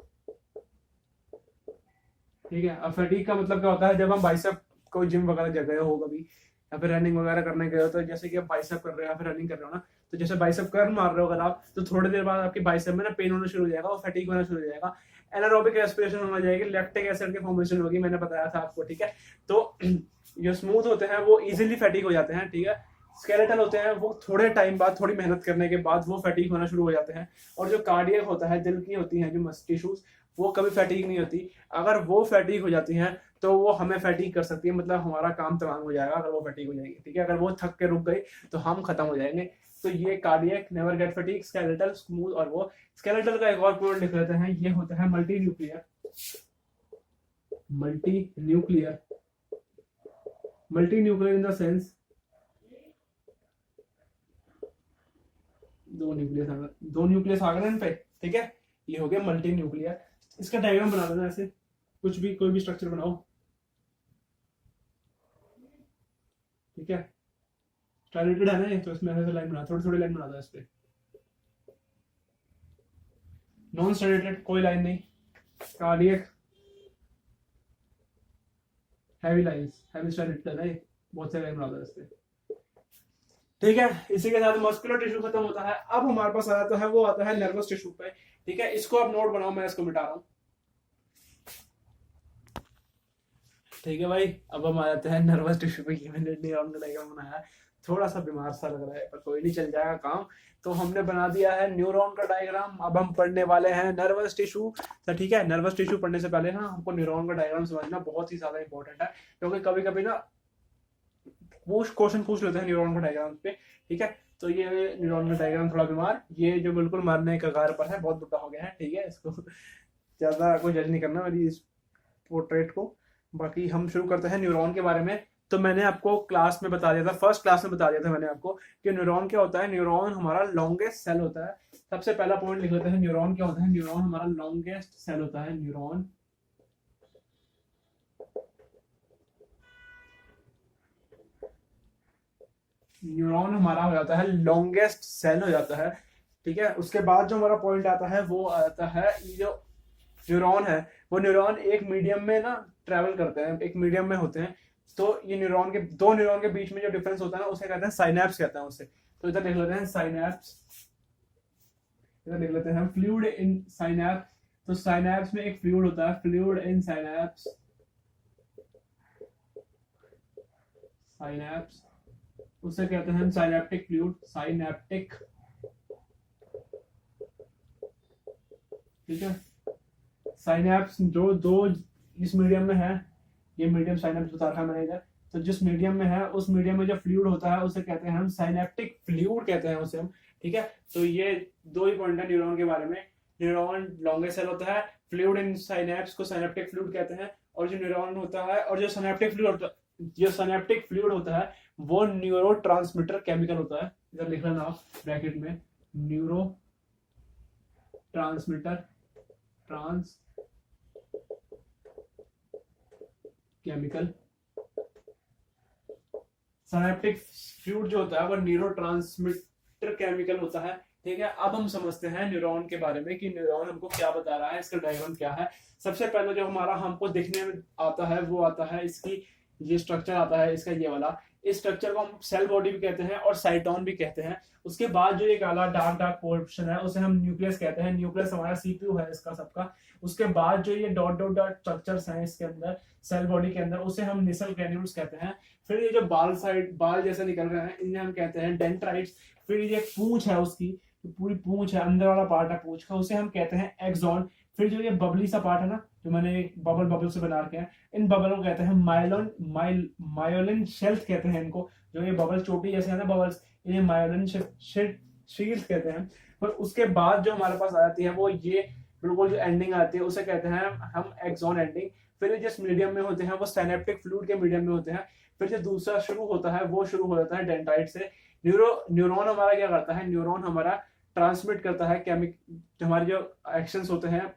Speaker 1: ठीक है, अब फैटीग का मतलब क्या होता है, जब हम बाइसेप कोई जिम वगैरह गए हो कभी या फिर रनिंग वगैरह करने गए हो, तो जैसे कि आप बाइसेप कर रहे हो या फिर रनिंग कर रहे हो ना, तो जैसे बाइसेप कर मार रहे हो अगर आप, तो थोड़ी देर बाद आपकी बाइसेप में ना पेन होना शुरू हो जाएगा और फैटीग होना शुरू हो जाएगा, एनारोबिक रेस्पिरेशन होना जाएगी, लैक्टिक एसिड की फॉर्मेशन होगी, मैंने बताया था आपको। ठीक है, तो जो स्मूथ होते हैं वो इजीली फैटीग हो जाते हैं। ठीक है, स्केलेटल होते हैं वो थोड़े टाइम बाद, थोड़ी मेहनत करने के बाद वो फैटीग होना शुरू हो जाते हैं। और जो कार्डियक होता है, दिल की होती हैं जो मस्ल टिश्यूज, वो कभी फैटीग नहीं होती। अगर वो फैटीग हो जाती हैं तो वो हमें फैटीग कर सकती है, मतलब हमारा काम तमाम हो जाएगा अगर वो फैटीग हो जाएगी। ठीक है, अगर वो थक के रुक गई तो हम खत्म हो जाएंगे। तो ये cardiac, never get fatigue, skeletal, smooth. और वो स्केलेटल का एक और पॉइंट लिख लेते हैं, ये होता है multi nuclear. Multi nuclear in the sense दो न्यूक्लियस आ गए इन पे। ठीक है, ये हो गया मल्टी न्यूक्लियर। इसका डायग्राम बना देना ऐसे, कुछ भी कोई भी स्ट्रक्चर बनाओ। ठीक है, स्ट्राइलेटेड है ना ये, तो इसमें ऐसे लाइन बना, थोड़ी थोड़ी लाइन बनाता है इस पे। नॉन स्ट्राइलेटेड कोई लाइन नहीं, कार्डियक हैवी लाइंस, हैवी स्ट्राइलेटेड है ना ये, बहुत सारी लाइन बनाता है इस पे। ठीक है, इसी के साथ मस्कुलर टिश्यू खत्म होता है। अब हमारे पास आ जाता है, वो आता है नर्वस टिश्यू पे। ठीक है, इसको आप नोट बनाओ, मैं इसको मिटा रहा हूं। ठीक है भाई, अब हम आ जाते हैं नर्वस टिश्यू पे। मैंने न्यूरॉन का डायग्राम बनाया है, थोड़ा सा बीमार सा लग रहा है, पर कोई नहीं, चल जाएगा काम। तो हमने बना दिया है न्यूरॉन का डायग्राम। अब हम पढ़ने वाले हैं नर्वस टिश्यू। तो ठीक है, नर्वस टिश्यू पढ़ने से पहले ना हमको न्यूरॉन का डायग्राम समझना बहुत ही ज्यादा इंपॉर्टेंट है, क्योंकि कभी कभी ना क्वेश्चन पूछ लेते हैं न्यूरॉन का डायग्राम पे। ठीक है, तो ये न्यूरॉन का डायग्राम थोड़ा बीमार, ये जो बिल्कुल मरने के कगार पर है, बहुत बुरा हो गया है। ठीक है, इसको ज्यादा कोई जज नहीं करना मेरी इस पोर्ट्रेट को। बाकी हम शुरू करते हैं न्यूरॉन के बारे में। तो मैंने आपको क्लास में बता दिया था, फर्स्ट क्लास में बता दिया था मैंने आपको कि न्यूरॉन क्या होता है। न्यूरॉन हमारा लॉन्गेस्ट सेल होता है। सबसे पहला पॉइंट लिख लेते हैं, न्यूरॉन क्या होता है। न्यूरॉन हमारा लॉन्गेस्ट सेल होता है। न्यूरॉन हमारा हो जाता है लॉन्गेस्ट सेल हो जाता है। ठीक है, उसके बाद जो हमारा पॉइंट आता है वो आता है, ये जो न्यूरॉन है वो न्यूरॉन एक मीडियम में ना ट्रेवल करते हैं, एक मीडियम में होते हैं। तो ये न्यूरॉन के दो न्यूरॉन के बीच में जो डिफरेंस होता है ना, उसे कहते हैं साइनैप्स कहते हैं उसे। तो इधर लिख लेते हैं साइनैप्स, इधर लिख लेते हैं फ्लूइड इन साइनैप्स। तो साइनैप्स में एक फ्लूइड होता है, फ्लूइड इन साइनैप्स, साइनैप्स उसे कहते हैं साइनैप्टिक फ्लूइड, साइनैप्टिक। ठीक है, साइनैप्स जो दो इस मीडियम में है, ये मीडियम साइनैप्स बता रखा है मैंने इधर। तो जिस मीडियम में है उस मीडियम में जो फ्लूइड होता है उसे कहते हैं हम साइनैप्टिक फ्लूइड कहते हैं उसे हम। ठीक है, तो ये दो ही पॉइंट है न्यूरॉन के बारे में। न्यूरॉन लॉन्गेस्ट सेल होता है, फ्लूइड इन साइनैप्स को साइनैप्टिक फ्लूइड कहते हैं। और जो न्यूरॉन होता है और जो सिनेप्टिक फ्लूइड होता है वो न्यूरोट्रांसमीटर केमिकल होता है। इधर लिख लेना आप ब्रैकेट में, neurotransmitter, trans chemical. Synaptic fluid जो होता है वो न्यूरोट्रांसमीटर केमिकल होता है। ठीक है, अब हम समझते हैं न्यूरॉन के बारे में कि न्यूरॉन हमको क्या बता रहा है, इसका डायग्राम क्या है। सबसे पहले जो हमारा हमको दिखने में आता है वो आता है इसकी, ये स्ट्रक्चर आता है इसका, ये वाला। इस स्ट्रक्चर को हम सेल बॉडी भी कहते हैं और साइटोन भी कहते हैं। उसके बाद जो ये काला डार्क डार्क पोर्शन है उसे हम न्यूक्लियस कहते हैं। न्यूक्लियस हमारा सीपीयू है इसका सबका। उसके बाद जो ये डॉट डॉट डॉट स्ट्रक्चर्स हैं इसके अंदर, सेल बॉडी के अंदर, उसे हम निसल ग्रैन्यूल्स कहते हैं। फिर ये जो बाल जैसे निकल रहे हैं इन्हें हम कहते हैं डेंड्राइट्स। फिर ये पूंछ है उसकी, पूरी पूंछ है, अंदर वाला पार्ट है पूंछ का, उसे हम कहते हैं एक्सॉन। फिर जो ये बबली सा पार्ट है ना, जो मैंने एक बबल से बना रखे हैं, इन बबलों को कहते हैं मायोलिन शेल्स कहते हैं इनको। जो ये बबल चोटी जैसे है ना बबल्स, इन्हें मायोलिन शील्ड कहते हैं। पर उसके बाद जो हमारे पास आ जाती है वो ये बिल्कुल जो एंडिंग आती है उसे कहते हैं हम एक्सॉन एंडिंग। फिर जिस मीडियम में होते हैं वो सिनेप्टिक फ्लूइड के मीडियम में होते हैं। फिर जो दूसरा शुरू होता है वो शुरू हो जाता है डेंड्राइट से। न्यूरॉन हमारा क्या करता है, न्यूरॉन हमारा ट्रांसमिट करता है हमारे जो एक्शंस होते हैं,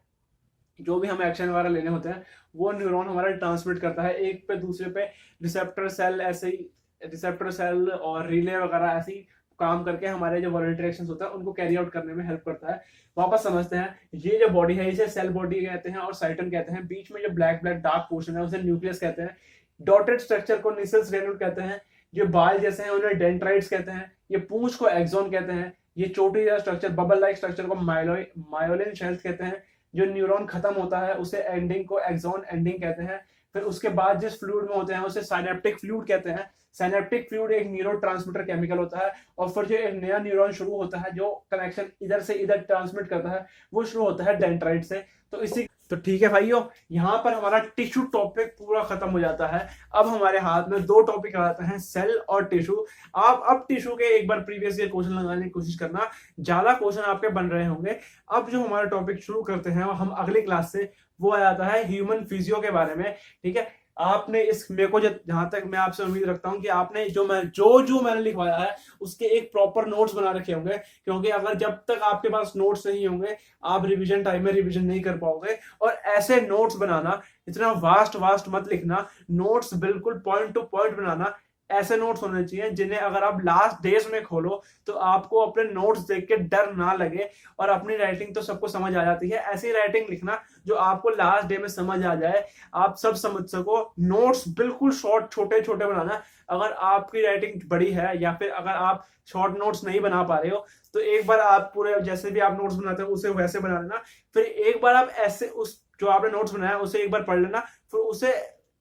Speaker 1: जो भी हमें एक्शन वगैरह लेने होते हैं वो न्यूरॉन हमारा ट्रांसमिट करता है एक पे दूसरे पे। रिसेप्टर सेल ऐसे ही, रिसेप्टर सेल और रिले वगैरह ऐसे ही काम करके हमारे जो वॉलंटरी एक्शंस होता है उनको कैरी आउट करने में हेल्प करता है। वापस समझते हैं, ये जो बॉडी है इसे सेल बॉडी कहते हैं और साइटन कहते हैं। बीच में जो ब्लैक ब्लैक डार्क पोर्शन है उसे न्यूक्लियस कहते हैं। डॉटेड स्ट्रक्चर को निसल्स ग्रैन्यूल कहते हैं। जो बाल जैसे हैं उन्हें डेंड्राइट्स कहते हैं। ये पूंछ को एक्सॉन कहते हैं। ये चोटी या स्ट्रक्चर, बबल लाइक स्ट्रक्चर को मायोलिन शेल्स कहते हैं। जो न्यूरॉन खत्म होता है उसे एंडिंग को एक्सॉन एंडिंग कहते हैं। फिर उसके बाद जिस फ्लूइड में होते हैं उसे साइनेप्टिक फ्लूइड कहते हैं। साइनेप्टिक फ्लूइड एक न्यूरोट्रांसमीटर केमिकल होता है। और फिर जो एक नया न्यूरॉन शुरू होता है जो कनेक्शन इधर से इधर ट्रांसमिट करता है वो शुरू होता है डेंड्राइट से। तो इसी तो ठीक है भाइयों, यहाँ पर हमारा टिश्यू टॉपिक पूरा खत्म हो जाता है। अब हमारे हाथ में दो टॉपिक आ जाते हैं, सेल और टिश्यू। आप अब टिश्यू के एक बार प्रीवियस ईयर क्वेश्चन लगाने की कोशिश करना, ज्यादा क्वेश्चन आपके बन रहे होंगे। अब जो हमारा टॉपिक शुरू करते हैं हम अगली क्लास से, वो आ जाता है ह्यूमन फिजियो के बारे में। ठीक है, आपने इस मेरे को जहां तक मैं आपसे उम्मीद रखता हूं कि आपने जो मैंने लिखवाया है उसके एक प्रॉपर नोट्स बना रखे होंगे, क्योंकि अगर जब तक आपके पास नोट्स नहीं होंगे आप रिवीजन टाइम में रिवीजन नहीं कर पाओगे। और ऐसे नोट्स बनाना, इतना वास्ट मत लिखना, नोट्स बिल्कुल पॉइंट टू पॉइंट बनाना। ऐसे नोट्स होने चाहिए जिन्हें अगर आप लास्ट डेज में खोलो तो आपको अपने नोट्स देख के डर ना लगे, और अपनी राइटिंग तो सबको समझ आ जाती है, ऐसी राइटिंग लिखना जो आपको लास्ट डे में समझ आ जाए, आप सब समझ सको। नोट्स बिल्कुल शॉर्ट, छोटे छोटे बनाना। अगर आपकी राइटिंग बड़ी है या फिर अगर आप शॉर्ट नोट्स नहीं बना पा रहे हो तो एक बार आप पूरे जैसे भी आप नोट्स बनाते हो उसे वैसे बना लेना, फिर एक बार आप ऐसे उस जो आपने नोट्स बनाया उसे एक बार पढ़ लेना, फिर उसे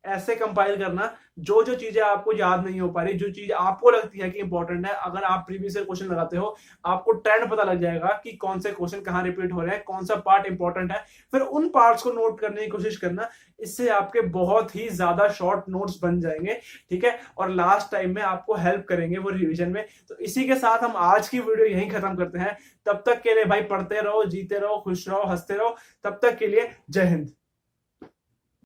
Speaker 1: ऐसे कंपाइल करना जो जो चीजें आपको याद नहीं हो पा रही, जो चीज आपको लगती है कि इंपॉर्टेंट है, अगर आप प्रीवियस ईयर क्वेश्चन लगाते हो आपको ट्रेंड पता लग जाएगा कि कौन से क्वेश्चन कहाँ रिपीट हो रहे हैं, कौन सा पार्ट इंपॉर्टेंट है, फिर उन पार्ट्स को नोट करने की कोशिश करना। इससे आपके बहुत ही ज्यादा शॉर्ट नोट्स बन जाएंगे, ठीक है, और लास्ट टाइम में आपको हेल्प करेंगे वो रिविजन में। तो इसी के साथ हम आज की वीडियो यहीं खत्म करते हैं। तब तक के लिए भाई पढ़ते रहो, जीते रहो, खुश रहो, हंसते रहो। तब तक के लिए जय हिंद।